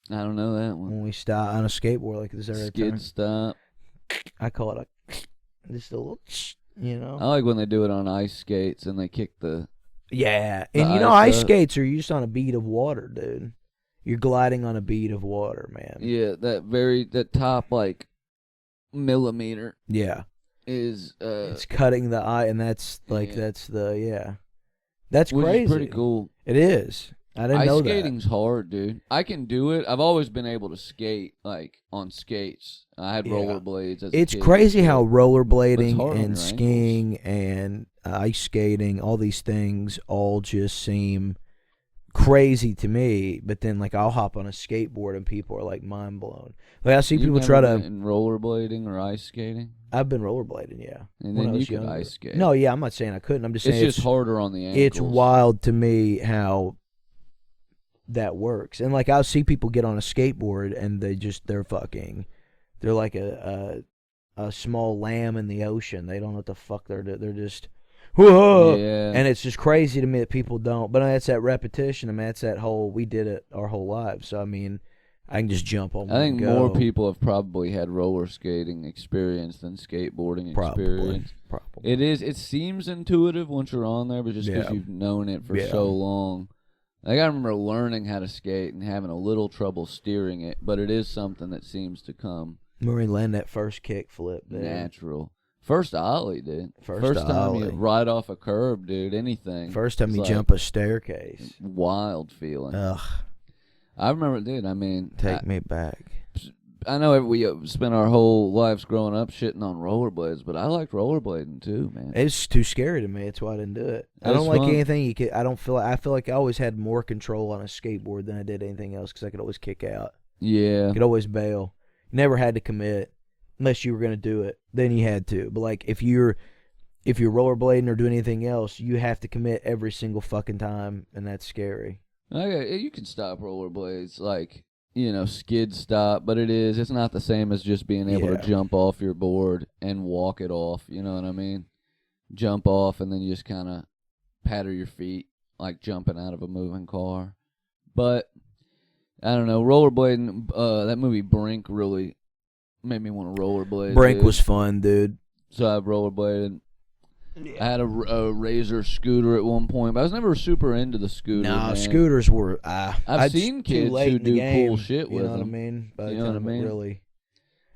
I don't know that one. When we stop on a skateboard like this, skid stop. I call it just a little, I like when they do it on ice skates and they kick the. Yeah, and ice skates are used on a bead of water, dude. You're gliding on a bead of water, man. Yeah, that top millimeter is it's cutting the eye, and that's that's which crazy. Is pretty cool. It is. I didn't know that. Ice skating's hard, dude. I can do it. I've always been able to skate like on skates. I had rollerblades. It's crazy how rollerblading and skiing and ice skating, all these things, all just seem crazy to me. But then, I'll hop on a skateboard and people are mind blown. I see people try to in rollerblading or ice skating. I've been rollerblading, yeah. And then you could ice skate. No, yeah, I'm not saying I couldn't. I'm just saying it's just harder on the ankles. It's wild to me how that works. And I'll see people get on a skateboard and they're like a small lamb in the ocean. They don't know what the fuck they're just whoa. Yeah. And it's just crazy to me that people don't. But that's that repetition. I mean, that's that whole, we did it our whole lives. So I mean, I can just jump on. I think more people have probably had roller skating experience than skateboarding experience. Probably. It seems intuitive once you're on there, but just because you've known it for so long. I remember learning how to skate and having a little trouble steering it, but it is something that seems to come. Remember land that first kick flip, dude. Natural. First ollie, dude. First time ollie. you ride off a curb, dude, anything. First time you jump a staircase. Wild feeling. Ugh. I remember, dude, I mean. Take me back. I know we spent our whole lives growing up shitting on rollerblades, but I liked rollerblading too, man. It's too scary to me. That's why I didn't do it. I don't like anything you could. I feel like I always had more control on a skateboard than I did anything else because I could always kick out. Yeah. I could always bail. Never had to commit unless you were going to do it. Then you had to. But if you're rollerblading or doing anything else, you have to commit every single fucking time, and that's scary. Okay, you can stop rollerblades skid stop, but it's not the same as just being able to jump off your board and walk it off, you know what I mean? Jump off and then you just kind of patter your feet like jumping out of a moving car. But, I don't know, rollerblading, that movie Brink really made me want to rollerblade. Brink was fun, dude. So I've rollerbladed. I had a Razor scooter at one point, but I was never super into the scooter. No, scooters were. I've seen kids who do cool shit with them. You know what I mean? But you know what I mean? Really.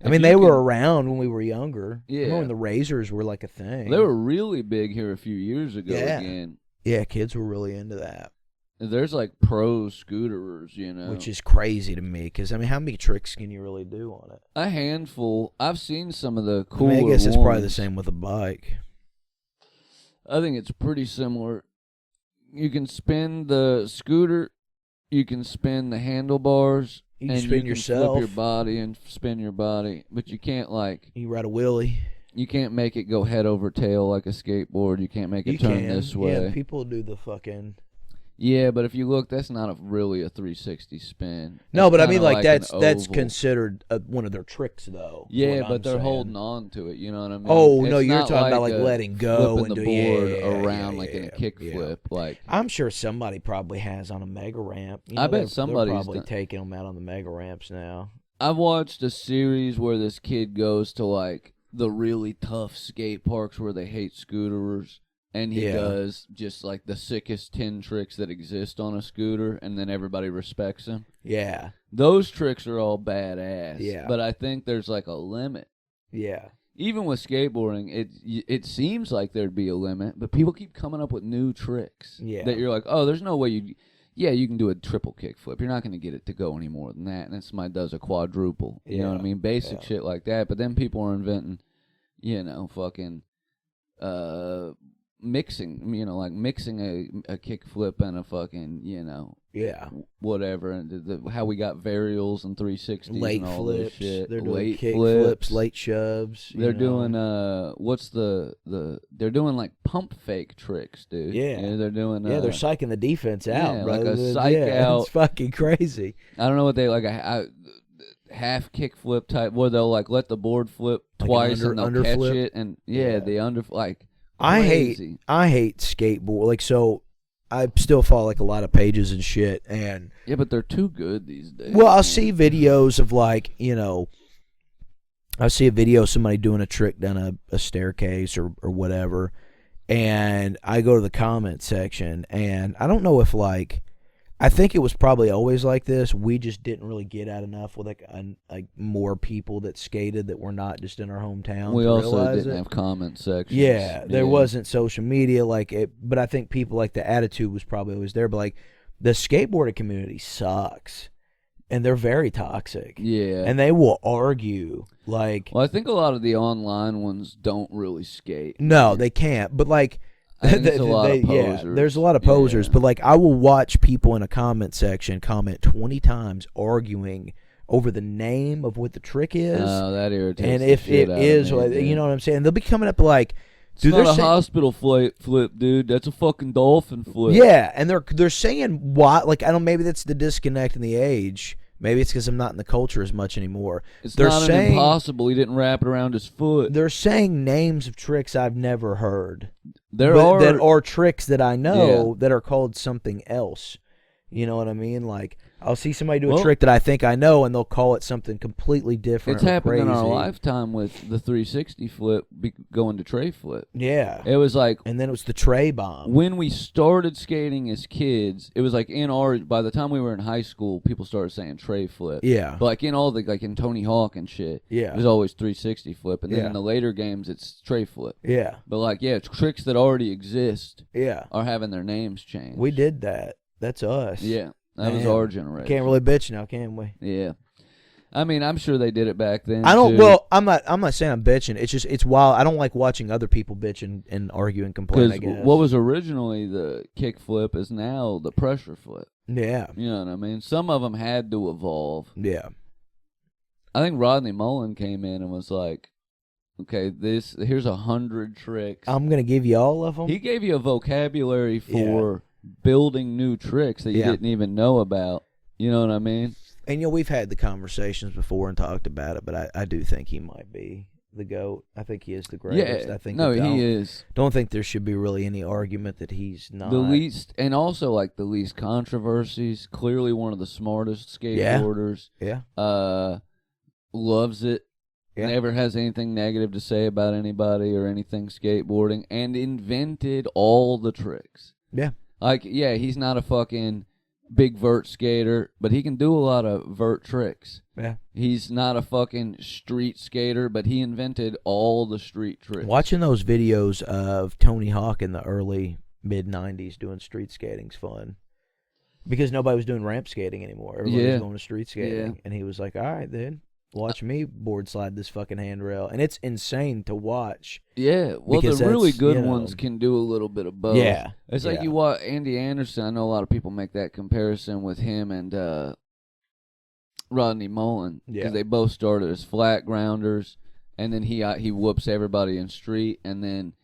I mean, they were around when we were younger. Yeah. Remember when the Razors were like a thing? They were really big here a few years ago again. Yeah, kids were really into that. There's pro scooterers, Which is crazy to me, because, I mean, how many tricks can you really do on it? A handful. I've seen some of the cooler I guess it's ones. probably the same with a bike. I think it's pretty similar. You can spin the scooter, you can spin the handlebars, you can spin yourself. Flip your body and spin your body, but you can't You ride a wheelie. You can't make it go head over tail like a skateboard. You can't make it turn this way. Yeah, people do the fucking. Yeah, but if you look, that's not really a 360 spin. No, but I mean, like that's oval. considered one of their tricks, though. Yeah, but they're holding on to it. You know what I mean? Oh, no, It's you're not talking about like letting go flipping and the board in around a kick flip. Like I'm sure somebody probably has on a mega ramp. You know, I bet somebody's they're probably taking them out on the mega ramps now. I've watched a series where this kid goes to like the really tough skate parks where they hate scooterers. And he does just like the sickest 10 tricks that exist on a scooter, and then everybody respects him. Yeah. Those tricks are all badass. Yeah. But I think there's like a limit. Yeah. Even with skateboarding, it seems like there'd be a limit, but people keep coming up with new tricks. Yeah. That you're like, oh, there's no way you... Yeah, you can do a triple kick flip. You're not going to get it to go any more than that. And then somebody does a quadruple. You know what I mean? Basic shit like that. But then people are inventing, fucking... mixing, like mixing a kick flip and a fucking, whatever, and how we got varials and 360s late and all flips. This shit. They're doing late kick flips, flips, late shoves. They're doing what's they're doing like pump fake tricks, dude. Yeah, they're doing they're psyching the defense out, bro. like a psych out. It's fucking crazy. I don't know what they like a half kick flip type where they'll like let the board flip like twice and they'll catch flip. it, and the under like. Crazy. I hate skateboard. Like, so I still follow like a lot of pages and shit, and yeah, but they're too good these days. Well, I'll see videos of like, I see a video of somebody doing a trick down a staircase or whatever, and I go to the comment section, and I don't know if like, I think it was probably always like this. We just didn't really get out enough with like more people that skated that were not just in our hometown. We also didn't have comment sections. Yeah, there wasn't social media like it, but I think people like the attitude was probably always there. But like the skateboarding community sucks, and they're very toxic. Yeah, and they will argue like. Well, I think a lot of the online ones don't really skate. No, they can't. But like. There's a lot of posers. Yeah, there's a lot of posers, but like I will watch people in a comment section comment 20 times arguing over the name of what the trick is. Oh, that irritates. And if it is, you know what I'm saying? They'll be coming up like, dude, it's not a hospital flip, dude. That's a fucking dolphin flip. Yeah, and they're saying what? Like I don't. Maybe that's the disconnect in the age. Maybe it's because I'm not in the culture as much anymore. They're not saying, impossible. He didn't wrap it around his foot. They're saying names of tricks I've never heard. There are tricks that I know that are called something else. You know what I mean? Like I'll see somebody do a trick that I think I know, and they'll call it something completely different. It's happened in our lifetime with the 360 flip going to tray flip. Yeah, it was like, and then it was the tray bomb. When we started skating as kids, it was like by the time we were in high school, people started saying tray flip. Yeah, but like in all the like in Tony Hawk and shit. Yeah, it was always 360 flip, and then in the later games, it's tray flip. Yeah, but like tricks that already exist. Yeah, are having their names changed. We did that. That's us. Yeah. That was our generation. Can't really bitch now, can we? Yeah. I mean, I'm sure they did it back then. I don't. Too. Well, I'm not saying I'm bitching. It's just it's wild. I don't like watching other people bitch and argue and complain. I guess what was originally the kick flip is now the pressure flip. Yeah. You know what I mean? Some of them had to evolve. Yeah. I think Rodney Mullen came in and was like, "Okay, here's 100 tricks. I'm gonna give you all of them." He gave you a vocabulary for. Building new tricks that you didn't even know about. You know what I mean? And we've had the conversations before and talked about it, but I do think he might be the GOAT. I think he is the greatest. I think he is. Don't think there should be really any argument that he's not. The least, and also like the least controversies. Clearly one of the smartest skateboarders. Yeah. Loves it. Yeah. Never has anything negative to say about anybody or anything skateboarding, and invented all the tricks. Yeah. Like, he's not a fucking big vert skater, but he can do a lot of vert tricks. Yeah. He's not a fucking street skater, but he invented all the street tricks. Watching those videos of Tony Hawk in the early, mid-90s doing street skating's fun. Because nobody was doing ramp skating anymore. Everybody was going to street skating. Yeah. And he was like, all right, then. Watch me board slide this fucking handrail. And it's insane to watch. Yeah, well, the really good ones can do a little bit of both. Yeah. It's like you watch Andy Anderson. I know a lot of people make that comparison with him and Rodney Mullen. Because they both started as flat grounders. And then he whoops everybody in street. And then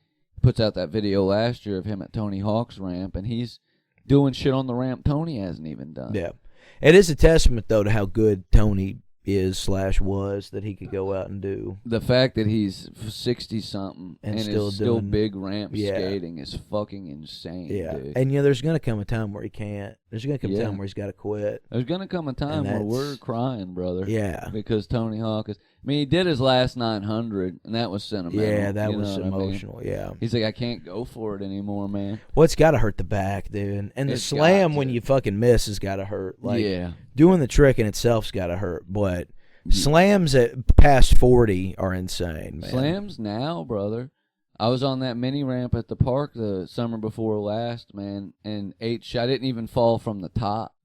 puts out that video last year of him at Tony Hawk's ramp. And he's doing shit on the ramp Tony hasn't even done. Yeah. It is a testament, though, to how good Tony is/was that he could go out and do. The fact that he's 60-something and is still big ramp skating is fucking insane, dude. And, there's going to come a time where he can't. There's going to come a time where he's got to quit. There's going to come a time where we're crying, brother. Yeah. Because Tony Hawk is... I mean, he did his last 900, and that was sentimental. Yeah, that was emotional, yeah. He's like, I can't go for it anymore, man. Well, it's got to hurt the back, dude. And the slam when you fucking miss has got to hurt. Like, doing the trick in itself's got to hurt, but slams at past 40 are insane, man. Slams now, brother. I was on that mini ramp at the park the summer before last, man, and I didn't even fall from the top.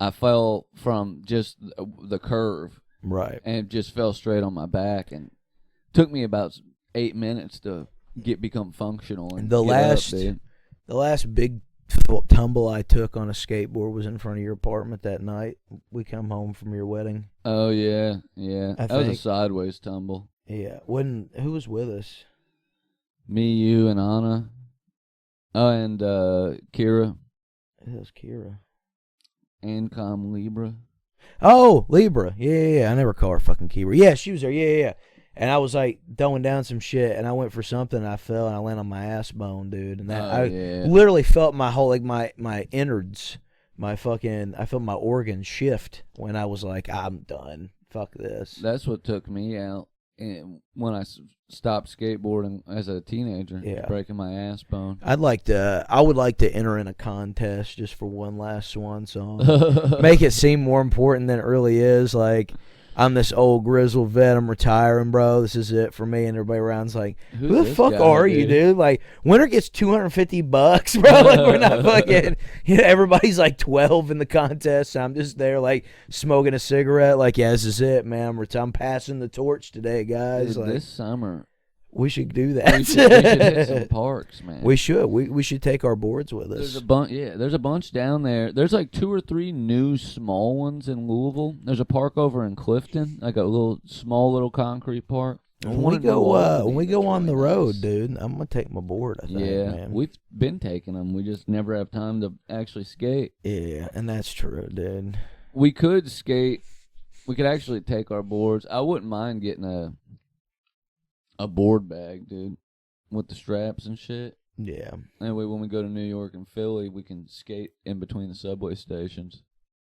I fell from just the curve. Right. And just fell straight on my back, and took me about 8 minutes to become functional. And the last big tumble I took on a skateboard was in front of your apartment that night. We come home from your wedding. Oh yeah. That was a sideways tumble. Yeah. Who was with us? Me, you, and Anna. Oh, and Kira. It was Kira. Ancom Libra. Oh, Libra. Yeah. I never call her fucking Kira. Yeah, she was there. Yeah. And I was like throwing down some shit, and I went for something, and I fell, and I landed on my ass bone, dude. And I literally felt my whole, like, my innards, I felt my organs shift when I was like, I'm done. Fuck this. That's what took me out when I stopped skateboarding as a teenager. Yeah. Breaking my ass bone. I would like to enter in a contest just for one last swan song. Make it seem more important than it really is. Like, I'm this old grizzled vet. I'm retiring, bro. This is it for me. And everybody around's like, who the fuck are you, dude? Like, winner gets $250, bro. Like, we're not fucking. Everybody's like 12 in the contest. I'm just there, like, smoking a cigarette. Like, yeah, this is it, man. I'm passing the torch today, guys. Dude, like, this summer. We should do that. We should hit some parks, man. We should. We should take our boards with us. There's a bunch down there. There's like 2 or 3 new small ones in Louisville. There's a park over in Clifton, like a small little concrete park. When we go on the road, dude, I'm gonna take my board. I think, man. We've been taking them. We just never have time to actually skate. Yeah, and that's true, dude. We could skate. We could actually take our boards. I wouldn't mind getting a board bag, dude, with the straps and shit. Yeah. Anyway, when we go to New York and Philly, we can skate in between the subway stations.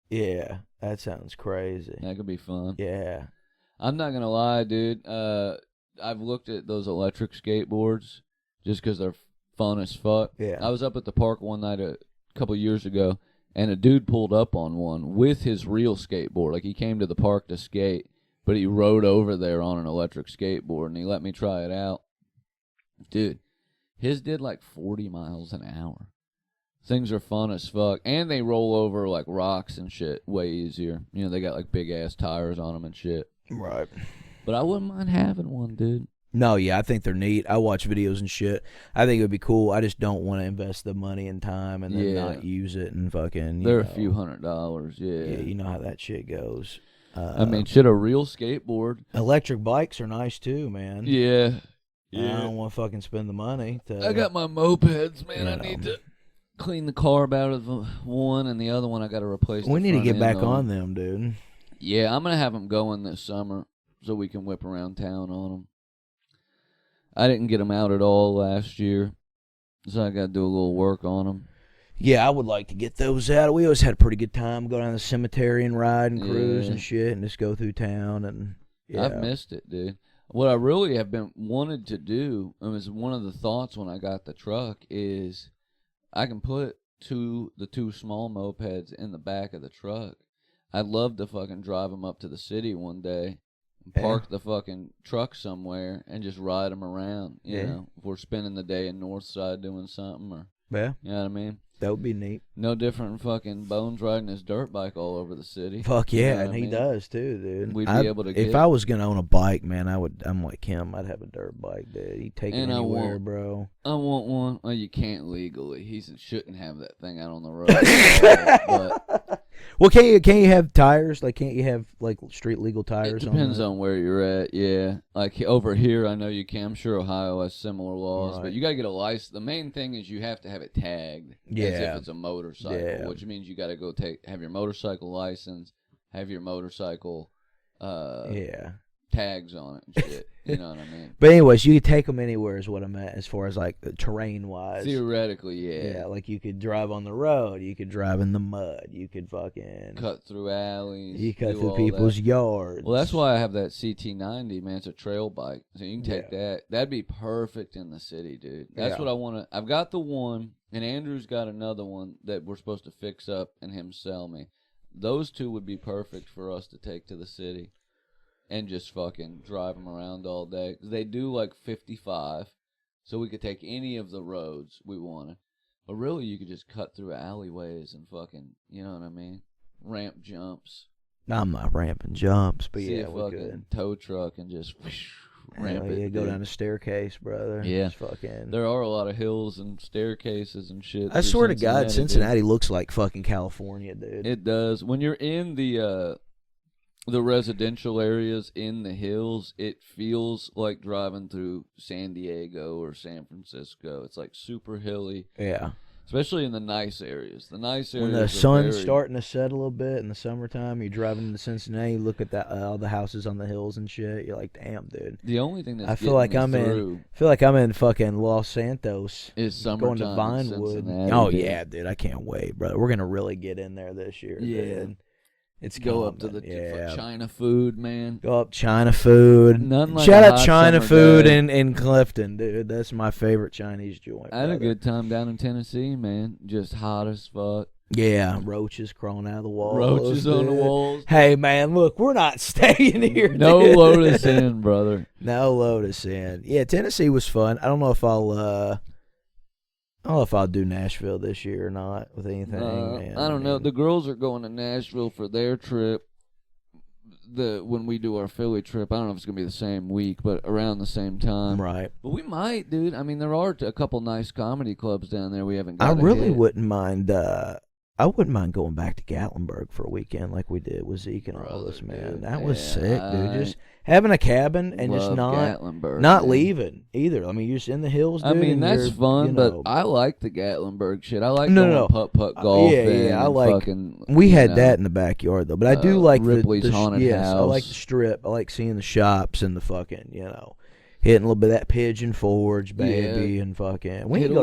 Yeah, that sounds crazy. That could be fun. Yeah. I'm not going to lie, dude. I've looked at those electric skateboards just because they're fun as fuck. Yeah. I was up at the park one night a couple years ago, and a dude pulled up on one with his real skateboard. Like, he came to the park to skate. But he rode over there on an electric skateboard, and he let me try it out. Dude, his did like 40 miles an hour. Things are fun as fuck. And they roll over like rocks and shit way easier. They got like big-ass tires on them and shit. Right. But I wouldn't mind having one, dude. No, yeah, I think they're neat. I watch videos and shit. I think it would be cool. I just don't want to invest the money and time and then not use it and fucking, They're a few $100s, yeah. Yeah, you know how that shit goes. I mean, shit, a real skateboard. Electric bikes are nice too, man. Yeah. I don't want to fucking spend the money. I got my mopeds, man. I need to clean the carb out of the one, and the other one I got to replace. We need to get back on them, dude. Yeah, I'm going to have them going this summer so we can whip around town on them. I didn't get them out at all last year, so I got to do a little work on them. Yeah, I would like to get those out. We always had a pretty good time. Go down to the cemetery and ride and cruise and shit and just go through town. And I've missed it, dude. What I really have been wanted to do, and was one of the thoughts when I got the truck, is I can put the 2 small mopeds in the back of the truck. I'd love to fucking drive them up to the city one day, and park the fucking truck somewhere, and just ride them around. You know, if we're spending the day in Northside doing something, or you know what I mean. That would be neat. No different than fucking Bones riding his dirt bike all over the city. Fuck yeah, and he does too, dude. We'd be able to get... If I was gonna own a bike, man, I'm like him. I'd have a dirt bike, dude. He'd take it anywhere, bro. I want one. Well, you can't legally. He shouldn't have that thing out on the road. Well, can't you have tires? Like, can't you have like street legal tires? It depends on where you're at. Yeah, like over here, I know you can. I'm sure Ohio has similar laws, but you gotta get a license. The main thing is you have to have it tagged. Yeah, as if it's a motorcycle, which means you gotta go have your motorcycle license, have your motorcycle, tags on it and shit. You know what I mean? But anyways, you could take them anywhere is what I meant as far as like terrain wise. Theoretically, yeah. Yeah, like you could drive on the road, you could drive in the mud, you could fucking cut through alleys. You cut through people's yards. Well, that's why I have that CT90, man. It's a trail bike, so you can take that. That'd be perfect in the city, dude. That's what I want to. I've got the one, and Andrew's got another one that we're supposed to fix up and him sell me. Those two would be perfect for us to take to the city. And just fucking drive them around all day. They do like 55, so we could take any of the roads we wanted. But really, you could just cut through alleyways and fucking, you know what I mean? Ramp jumps. I'm not ramping jumps, but See yeah, a we fucking could. Tow truck and just ramp it. Yeah, go down the staircase, brother. Yeah. Just fucking. There are a lot of hills and staircases and shit. I swear to God, Cincinnati dude. Looks like fucking California, dude. It does. When you're in the residential areas in the hills, it feels like driving through San Diego or San Francisco. It's like super hilly. Yeah. Especially in the nice areas. The nice areas. When the sun's starting to set a little bit in the summertime, you're driving into Cincinnati, you look at that all the houses on the hills and shit. You're like, damn, dude. The only thing that's I feel like I'm in fucking Los Santos. Is summertime. Going to Vinewood. Oh dude. Yeah, dude. I can't wait, brother. We're gonna really get in there this year. Yeah. Dude. It's go up to the China food, man. Go up China food. Nothing like Shout out China food day. in Clifton, dude. That's my favorite Chinese joint. I had a good time down in Tennessee, man. Just hot as fuck. Yeah, roaches crawling out of the walls. Roaches on the walls. Hey, man, look, we're not staying here. No dude. Lotus Inn, brother. No Lotus Inn. Yeah, Tennessee was fun. I don't know if I'll do Nashville this year or not with anything. Man. I don't know. The girls are going to Nashville for their trip. When we do our Philly trip, I don't know if it's going to be the same week, but around the same time. Right. But we might, dude. I mean, there are a couple nice comedy clubs down there we haven't got I really wouldn't mind. I wouldn't mind going back to Gatlinburg for a weekend like we did with Zeke and all this, man. Dude, that was sick, dude. Just having a cabin and just not leaving either. I mean, you're just in the hills, dude. I mean, that's fun, but I like the Gatlinburg shit. I like going putt-putt golf. I like. We had that in the backyard though, but I do like Ripley's Haunted House. I like the strip. I like seeing the shops and the fucking, hitting a little bit of that Pigeon Forge, baby, and fucking. We should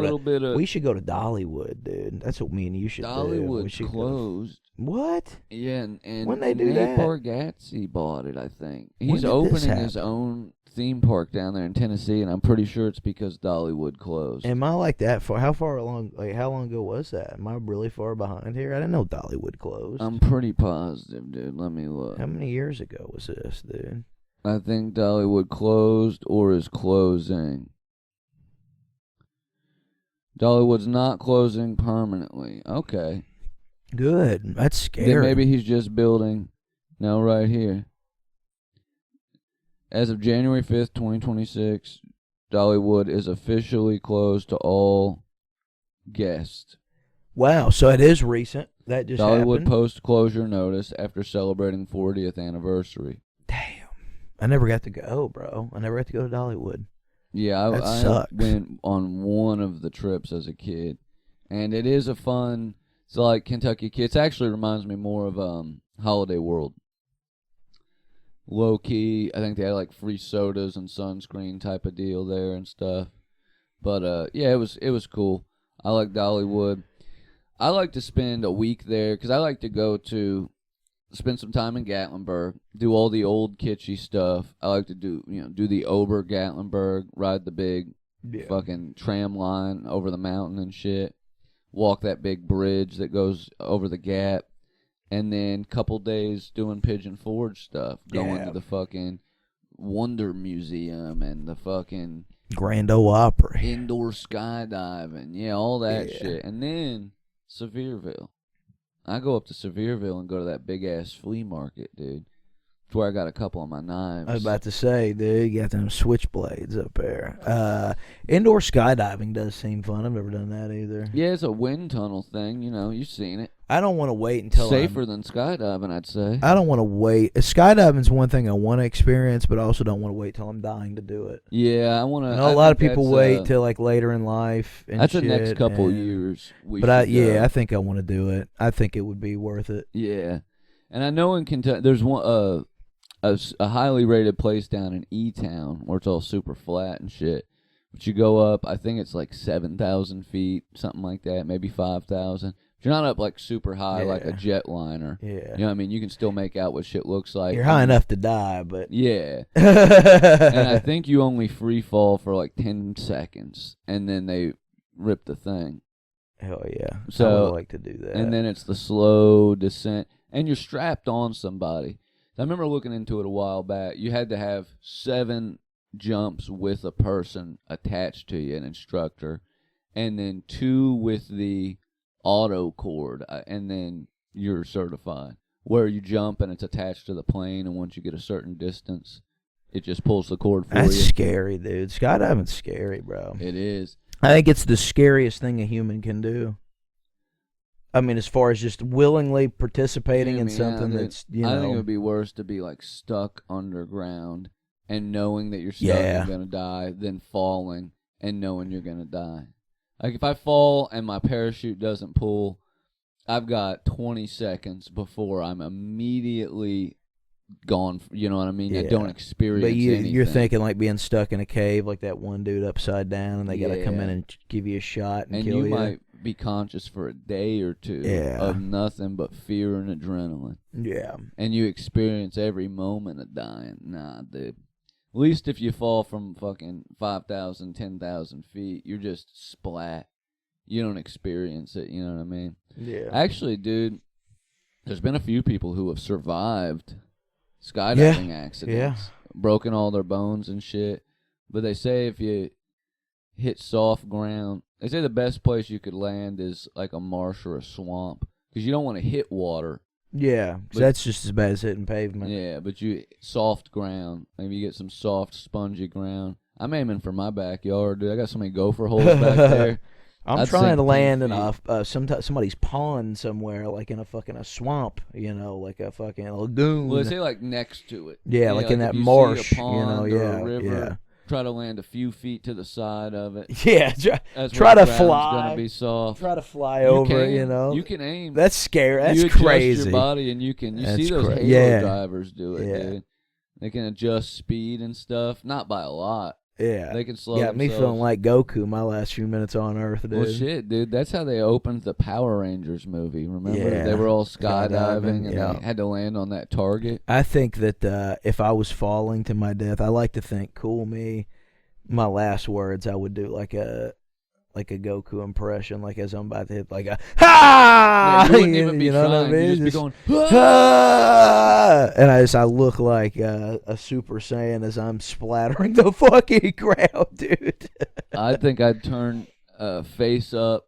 go to Dollywood, dude. That's what me and you should do. Dollywood's closed. What? Yeah, and when they do that, Bargatze bought it. I think he's opening his own theme park down there in Tennessee, and I'm pretty sure it's because Dollywood closed. Am I like that far? How far along? Like how long ago was that? Am I really far behind here? I didn't know Dollywood closed. I'm pretty positive, dude. Let me look. How many years ago was this, dude? I think Dollywood closed or is closing. Dollywood's not closing permanently. Okay. Good. That's scary. Then maybe he's just building. No, right here. As of January 5th, 2026, Dollywood is officially closed to all guests. Wow, so it is recent. That just Dollywood happened? Post-closure notice after celebrating 40th anniversary. Damn. I never got to go, bro. I never got to go to Dollywood. Yeah, I went on one of the trips as a kid. And it is a fun, it's like Kentucky Kids. It actually reminds me more of Holiday World. Low key, I think they had like free sodas and sunscreen type of deal there and stuff. But yeah, it was cool. I like Dollywood. I like to spend a week there because I like to spend some time in Gatlinburg, do all the old kitschy stuff. I like to do the Ober Gatlinburg, ride the big fucking tram line over the mountain and shit, walk that big bridge that goes over the gap, and then couple days doing Pigeon Forge stuff, going to the fucking Wonder Museum and the fucking Grand Ole Opry, indoor skydiving, all that shit, and then Sevierville. I go up to Sevierville and go to that big-ass flea market, dude. It's where I got a couple of my knives. I was about to say, dude, you got them switchblades up there. Indoor skydiving does seem fun. I've never done that either. Yeah, it's a wind tunnel thing. You know, you've seen it. I don't want to wait until safer than skydiving, I'd say. I don't want to wait. Skydiving's one thing I want to experience, but I also don't want to wait till I'm dying to do it. Yeah, I want to. I know a lot of people wait till like later in life. And that's shit, the next couple years. I think I want to do it. I think it would be worth it. Yeah, and I know in Kentucky there's one a highly rated place down in E-Town where it's all super flat and shit. But you go up, I think it's like 7,000 feet, something like that, maybe 5,000. You're not up like super high like a jetliner. Yeah. You know what I mean? You can still make out what shit looks like. You're high enough to die, but... Yeah. And I think you only free fall for like 10 seconds, and then they rip the thing. Hell yeah. So, I would like to do that. And then it's the slow descent, and you're strapped on somebody. I remember looking into it a while back. You had to have 7 jumps with a person attached to you, an instructor, and then 2 with the auto cord, and then you're certified. Where you jump and it's attached to the plane, and once you get a certain distance, it just pulls the cord for you. That's scary, dude. Skydiving's scary, bro. It is. I think it's the scariest thing a human can do. I mean, as far as just willingly participating in something that's, you know. I think it would be worse to be like stuck underground and knowing that you're stuck and going to die than falling and knowing you're going to die. Like if I fall and my parachute doesn't pull, I've got 20 seconds before I'm immediately gone. You know what I mean? I don't experience anything. You're thinking like being stuck in a cave like that one dude upside down, and they got to come in and give you a shot and kill you. And you might be conscious for a day or two of nothing but fear and adrenaline. Yeah. And you experience every moment of dying. Nah, dude. At least if you fall from fucking 5,000, 10,000 feet, you're just splat. You don't experience it, you know what I mean? Yeah. Actually, dude, there's been a few people who have survived skydiving accidents. Yeah. Broken all their bones and shit. But they say if you hit soft ground, they say the best place you could land is like a marsh or a swamp. Because you don't want to hit water. Yeah, that's just as bad as hitting pavement. Yeah, but you soft ground. Maybe you get some soft, spongy ground. I'm aiming for my backyard, dude. I got so many gopher holes back there. I'm trying to land in somebody's pond somewhere, like in a swamp, you know, like a fucking lagoon. Well, they say like next to it. Yeah, like in that marsh, you know, a river, yeah. Try to land a few feet to the side of it. Yeah, try to fly. Gonna be soft. Try to fly over, you know. You can aim. That's scary. That's you crazy. Adjust your body, and you see those Halo drivers do it, dude. They can adjust speed and stuff, not by a lot. Yeah. They can slow Got me feeling like Goku my last few minutes on Earth, dude. Well, shit, dude. That's how they opened the Power Rangers movie, remember? Yeah. They were all skydiving, and they had to land on that target. I think that if I was falling to my death, I like to think, cool me, my last words, I would do like a Goku impression, like as I'm about to hit like a ha. Yeah, you wouldn't even be trying. What I mean? You'd just be going ah! And I look like a Super Saiyan as I'm splattering the fucking ground, dude. I think I'd turn face up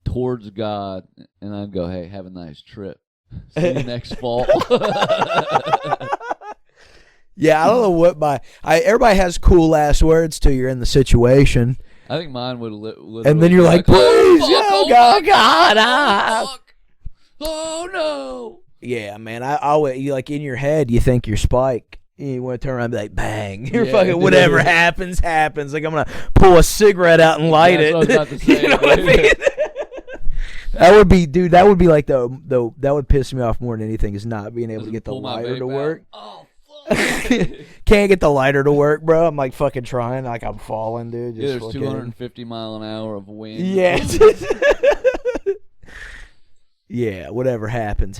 towards God, and I'd go, "Hey, have a nice trip. See you next fall." Yeah, I don't know what everybody has cool last words till you're in the situation. I think mine would literally. And then you're like, please, God, oh no. Yeah, man. You like in your head, you think you're Spike. You want to turn around and be like, bang. You're fucking whatever happens. Like I'm gonna pull a cigarette out and light it. That's what I was about to say. You know what I mean? That would be, dude. That would be like that would piss me off more than anything is not being able to get the lighter to work. Oh. Can't get the lighter to work, bro. I'm like fucking trying, like I'm falling, dude. Just there's 250 mile an hour of wind. Yeah. Yeah, whatever happens.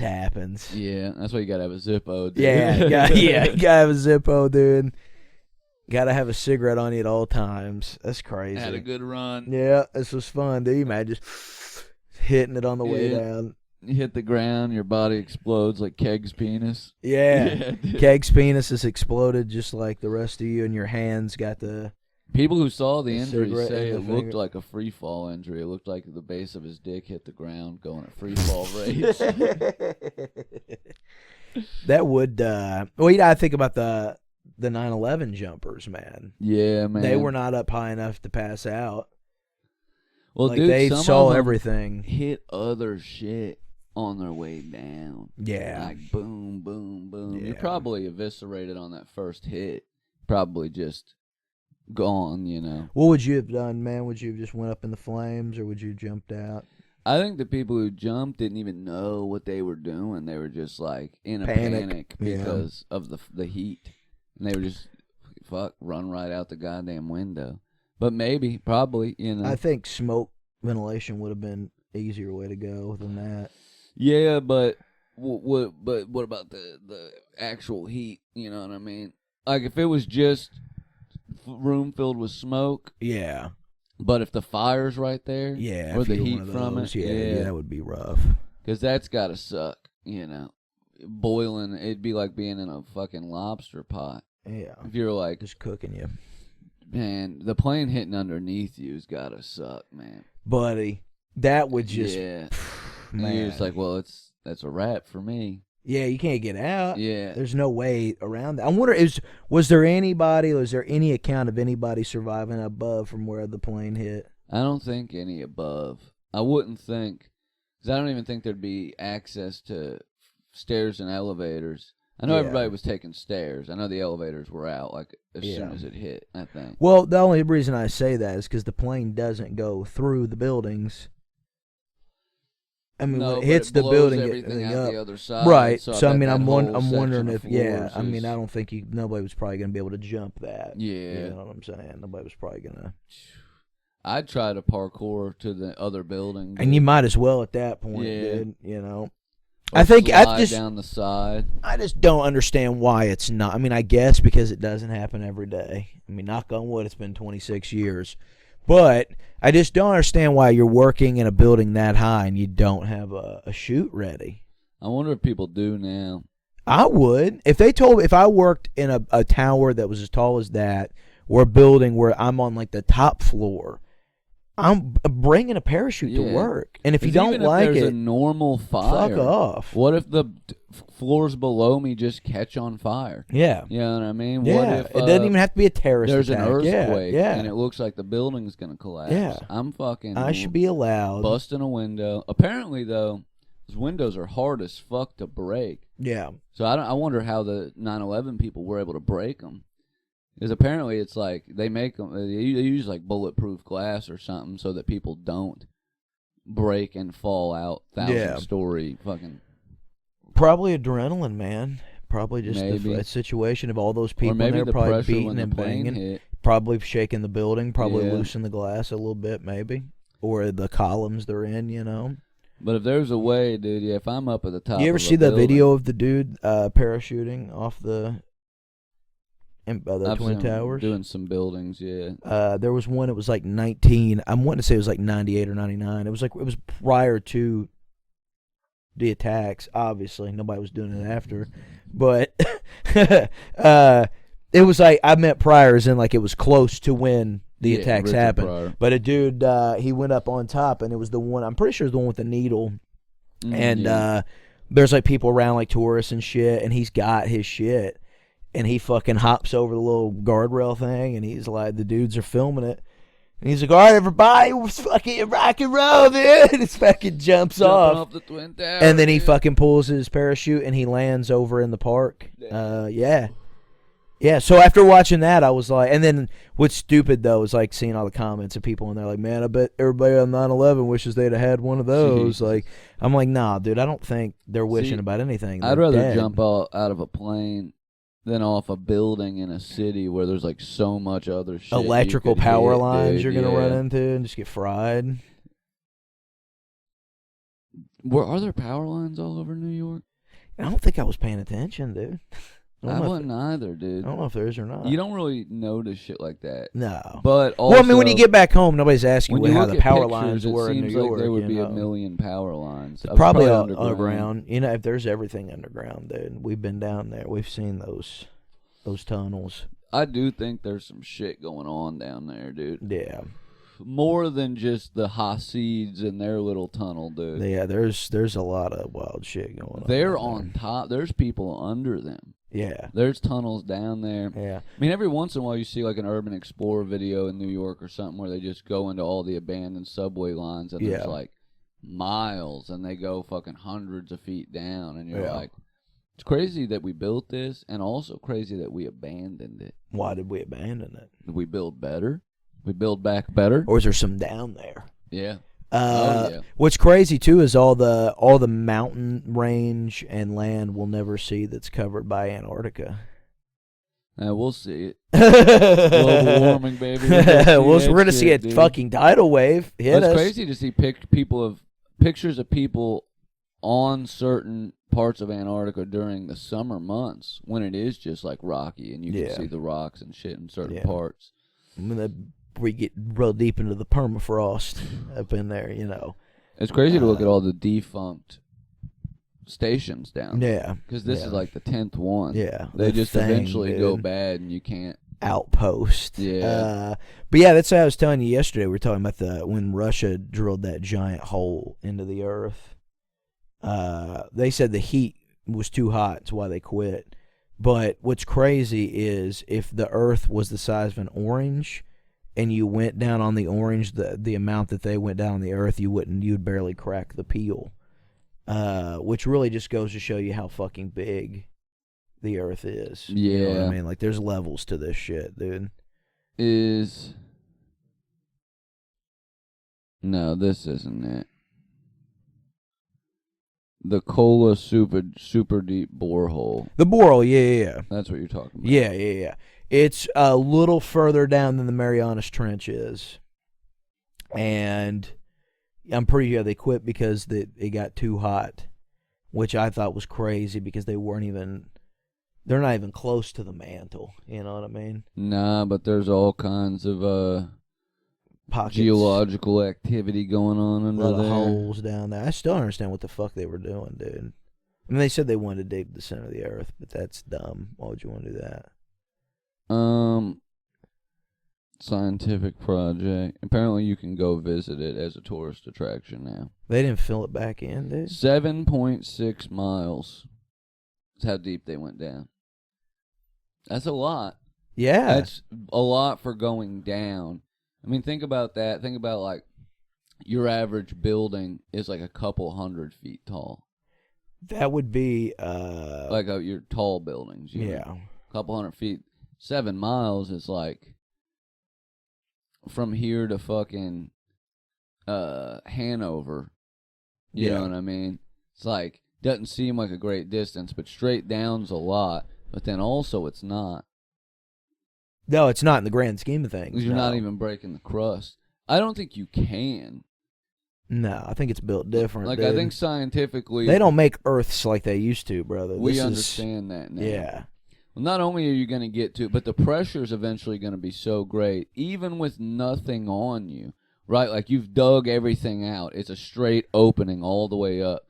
Yeah, that's why you gotta have a Zippo, dude. You gotta have a Zippo, dude. Gotta have a cigarette on you at all times. That's crazy. Had a good run. Yeah, this was fun, dude. You man, just hitting it on the way down. You hit the ground, your body explodes like Keg's penis. Yeah. Keg's penis has exploded just like the rest of you, and your hands got the People who saw the A injury cigarette say in it the looked finger. like a free fall injury. It looked like the base of his dick hit the ground going at free fall rates. That would, well, you gotta think about the 9/11 jumpers, man. Yeah, man. They were not up high enough to pass out. Well, like, dude, they some saw of them everything. hit other shit on their way down. Yeah. Like boom, boom, boom. Yeah. You're probably eviscerated on that first hit. Probably just gone, you know. What would you have done, man? Would you have just went up in the flames, or would you have jumped out? I think the people who jumped didn't even know what they were doing. They were just like in a panic because of the heat. And they were just, run right out the goddamn window. But maybe, probably, you know. I think smoke ventilation would have been easier way to go than that. Yeah, but what about the actual heat? You know what I mean? Like if it was just room filled with smoke. Yeah. But if the fire's right there, yeah, or the heat from it, yeah, that would be rough. Because that's got to suck, you know. Boiling, it'd be like being in a fucking lobster pot. Yeah. If you're like, just cooking you. Man, the plane hitting underneath you's got to suck, man. Buddy, that would just, yeah. Man. You're just like, well, that's a wrap for me. Yeah, you can't get out. Yeah. There's no way around that. I wonder, was there any account of anybody surviving above from where the plane hit? I don't think any above. I wouldn't think, because I don't even think there'd be access to stairs and elevators. I know everybody was taking stairs. I know the elevators were out like as soon as it hit, I think. Well, the only reason I say that is because the plane doesn't go through the buildings. I mean, when it hits the building, everything out the other side. Right. So, I mean, I'm wondering if, I mean, I don't think nobody was probably going to be able to jump that. Yeah. You know what I'm saying? Nobody was probably going to. I'd try to parkour to the other building. And you might as well at that point, dude, you know. Or slide down the side. I just don't understand why it's not. I mean, I guess because it doesn't happen every day. I mean, knock on wood, it's been 26 years. But I just don't understand why you're working in a building that high and you don't have a chute ready. I wonder if people do now. I would. If I worked in a tower that was as tall as that, or a building where I'm on like the top floor, I'm bringing a parachute to work. And if you don't like there's a normal fire, fuck off. What if the floors below me just catch on fire? Yeah. You know what I mean? Yeah. What if, it doesn't even have to be a terrorist there's attack. an earthquake and it looks like the building's going to collapse. Yeah. I should be allowed. Busting a window. Apparently, though, those windows are hard as fuck to break. Yeah. So I wonder how the 9/11 people were able to break them. Because apparently it's like they make them, they use like bulletproof glass or something so that people don't break and fall out 1,000-story fucking. Probably adrenaline, man. Probably just maybe. the situation of all those people Or maybe there the probably pressure beating when and the plane banging. hit. Probably shaking the building, probably Yeah. loosen the glass a little bit, maybe. Or the columns they're in, you know. But if there's a way, dude, if I'm up at the top, You ever of see a the building, video of the dude parachuting off the I've Twin seen Towers? doing some buildings, yeah. There was one. It was like 19. I'm wanting to say it was like 98 or 99. It was prior to the attacks. Obviously, nobody was doing it after, but it was like I meant prior, as in like it was close to when the attacks Richard happened. Pryor. But a dude, he went up on top, and it was the one. I'm pretty sure it was the one with the needle. And there's like people around, like tourists and shit, and he's got his shit. And he fucking hops over the little guardrail thing, and he's like, the dudes are filming it. And he's like, all right, everybody, let's fucking rock and roll, dude. And he fucking jumps off. The Twin Towers, and then he fucking pulls his parachute, and he lands over in the park. Yeah, so after watching that, I was like, and then what's stupid, though, is like seeing all the comments of people, and they're like, man, I bet everybody on 9/11 wishes they'd have had one of those. Jesus. Like, I'm like, nah, dude, I don't think they're wishing about anything. I'd They're rather dead. jump out of a plane than off a building in a city where there's like so much other shit. Electrical you could power hit, lines dude. you're going to run into and just get fried. Are there power lines all over New York? I don't think I was paying attention, dude. I wasn't either, dude. I don't know if there is or not. You don't really notice shit like that. No. But also, well, I mean, when you get back home, nobody's asking when you you how look the at power pictures, lines were in New it seems York. like there would be know? a million power lines. Probably underground. You know, if there's everything underground, dude. We've been down there. We've seen those tunnels. I do think there's some shit going on down there, dude. Yeah. More than just the Hasids and their little tunnel, dude. Yeah, there's a lot of wild shit going on. They're on top. There's people under them. Yeah. There's tunnels down there. Yeah. I mean, every once in a while you see like an Urban Explorer video in New York or something where they just go into all the abandoned subway lines and there's like miles and they go fucking hundreds of feet down and you're like, it's crazy that we built this and also crazy that we abandoned it. Why did we abandon it? Did we build better? We build back better? Or is there some down there? Yeah. What's crazy too is all the mountain range and land we'll never see that's covered by Antarctica. We'll see it. Global warming, baby. We're gonna see a fucking tidal wave hit us. It's crazy to see pictures of people on certain parts of Antarctica during the summer months when it is just like rocky and you can see the rocks and shit in certain parts. We get real deep into the permafrost up in there, you know. It's crazy to look at all the defunct stations down there. Yeah. Because this is like the 10th one. Yeah. They just eventually go bad and you can't. Outpost. Yeah. But yeah, that's what I was telling you yesterday. We were talking about when Russia drilled that giant hole into the earth. They said the heat was too hot. That's why they quit. But what's crazy is if the earth was the size of an orange and you went down on the orange, the amount that they went down on the earth, you'd barely crack the peel. Which really just goes to show you how fucking big the earth is. Yeah. You know what I mean? Like, there's levels to this shit, dude. No, this isn't it. The Kola super deep borehole. The borehole, yeah. That's what you're talking about. Yeah. It's a little further down than the Marianas Trench is. And I'm pretty sure they quit because it got too hot, which I thought was crazy because they're not even close to the mantle. You know what I mean? Nah, but there's all kinds of pockets, geological activity going on under there. Holes down there. I still don't understand what the fuck they were doing, dude. I mean, they said they wanted to dig the center of the earth, but that's dumb. Why would you want to do that? Scientific project. Apparently you can go visit it as a tourist attraction now. They didn't fill it back in, dude. 7.6 miles. That's how deep they went down. That's a lot. Yeah. That's a lot for going down. I mean, think about that. Think about, like, your average building is like a couple 100 feet tall. That would be like your tall buildings. Yeah. A couple 100 feet. 7 miles is like from here to fucking Hanover. You know what I mean? It's like, doesn't seem like a great distance, but straight down's a lot. But then also it's not. No, it's not in the grand scheme of things. You're not even breaking the crust. I don't think you can. No, I think it's built different. Like, dude. I think scientifically, they don't make Earths like they used to, brother. We understand that now. Yeah. Well, not only are you going to get to it, but the pressure is eventually going to be so great, even with nothing on you, right? Like, you've dug everything out. It's a straight opening all the way up.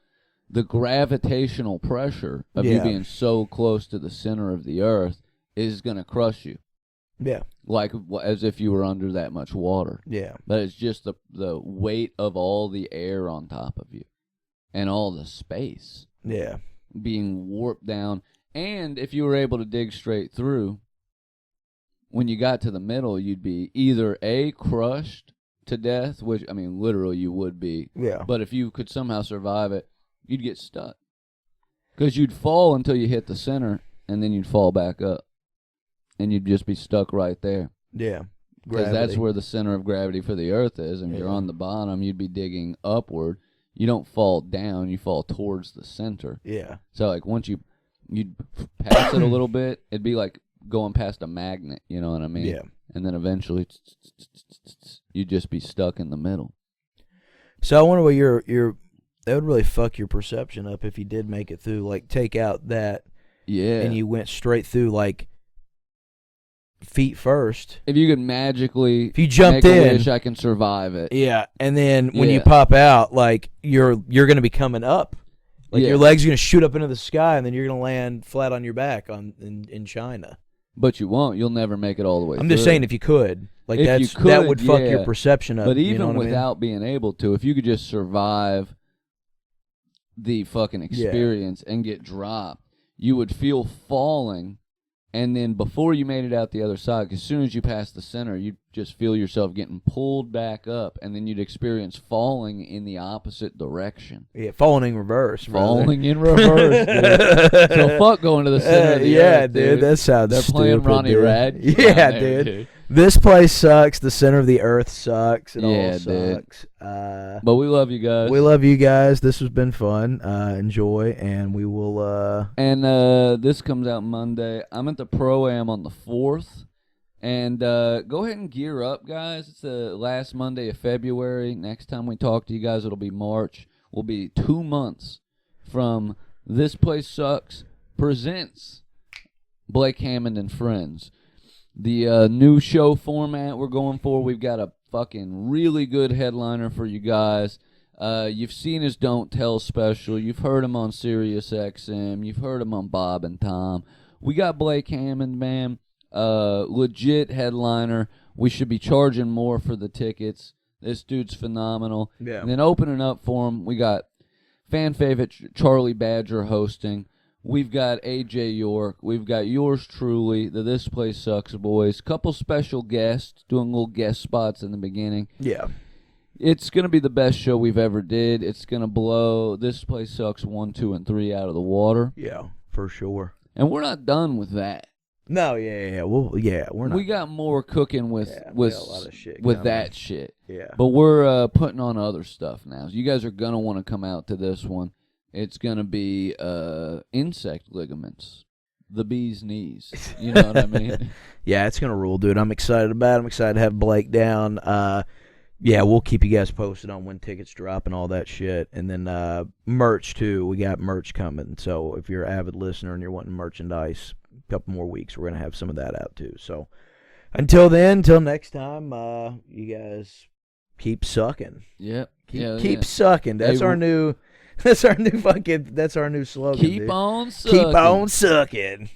The gravitational pressure of you being so close to the center of the earth is going to crush you. Yeah. Like, as if you were under that much water. Yeah. But it's just the weight of all the air on top of you and all the space. Yeah. Being warped down. And if you were able to dig straight through, when you got to the middle, you'd be either A, crushed to death, which, I mean, literally you would be. Yeah. But if you could somehow survive it, you'd get stuck. Because you'd fall until you hit the center, and then you'd fall back up. And you'd just be stuck right there. Yeah. Because that's where the center of gravity for the earth is. And if you're on the bottom, you'd be digging upward. You don't fall down, you fall towards the center. Yeah. So, like, once you'd pass it a little bit, it'd be like going past a magnet, you know what I mean? Yeah. And then eventually, you'd just be stuck in the middle. So I wonder what that would really fuck your perception up if you did make it through. Like, take out that. Yeah. And you went straight through, like, feet first. If you could magically, if you jumped make a in, wish, I can survive it. Yeah, and then when you pop out, like, you're going to be coming up. Like, your legs are going to shoot up into the sky, and then you're going to land flat on your back in China. but you won't. You'll never make it all the way. I'm just saying, if you could, like that would fuck your perception up. But even you know without being able to, if you could just survive the fucking experience and get dropped, you would feel falling. And then before you made it out the other side, as soon as you passed the center, you'd just feel yourself getting pulled back up, and then you'd experience falling in the opposite direction. Yeah, falling in reverse. Falling in reverse, dude. So fuck going to the center of the earth, dude. That sounds They're stupid, playing Ronnie dude. Rad. Yeah, dude. This place sucks. The center of the earth sucks. It all sucks. But we love you guys. We love you guys. This has been fun. Enjoy, and we will. And this comes out Monday. I'm at the Pro-Am on the 4th. And go ahead and gear up, guys. It's the last Monday of February. Next time we talk to you guys, it'll be March. We'll be 2 months from This Place Sucks presents Blake Hammond and Friends. The new show format we're going for, we've got a fucking really good headliner for you guys. You've seen his Don't Tell special. You've heard him on Sirius XM. You've heard him on Bob and Tom. We got Blake Hammond, man. Legit headliner. We should be charging more for the tickets. This dude's phenomenal. Yeah. And then opening up for him, we got fan favorite Charlie Badger hosting. We've got AJ York. We've got yours truly, the This Place Sucks boys. Couple special guests doing little guest spots in the beginning. Yeah. It's going to be the best show we've ever did. It's going to blow This Place Sucks 1, 2, and 3 out of the water. Yeah, for sure. And we're not done with that. No, we're not. We got more cooking with a lot of shit with coming. that shit. Yeah. But we're putting on other stuff now. You guys are going to want to come out to this one. It's going to be insect ligaments. The bee's knees. You know what I mean? Yeah, it's going to rule, dude. I'm excited about it. I'm excited to have Blake down. Yeah, we'll keep you guys posted on when tickets drop and all that shit. And then merch, too. We got merch coming. So if you're an avid listener and you're wanting merchandise, a couple more weeks, we're going to have some of that out, too. So until then, until next time, you guys keep sucking. Yep. Keep sucking. That's our new... That's our new slogan. Keep dude. on sucking. Keep on sucking.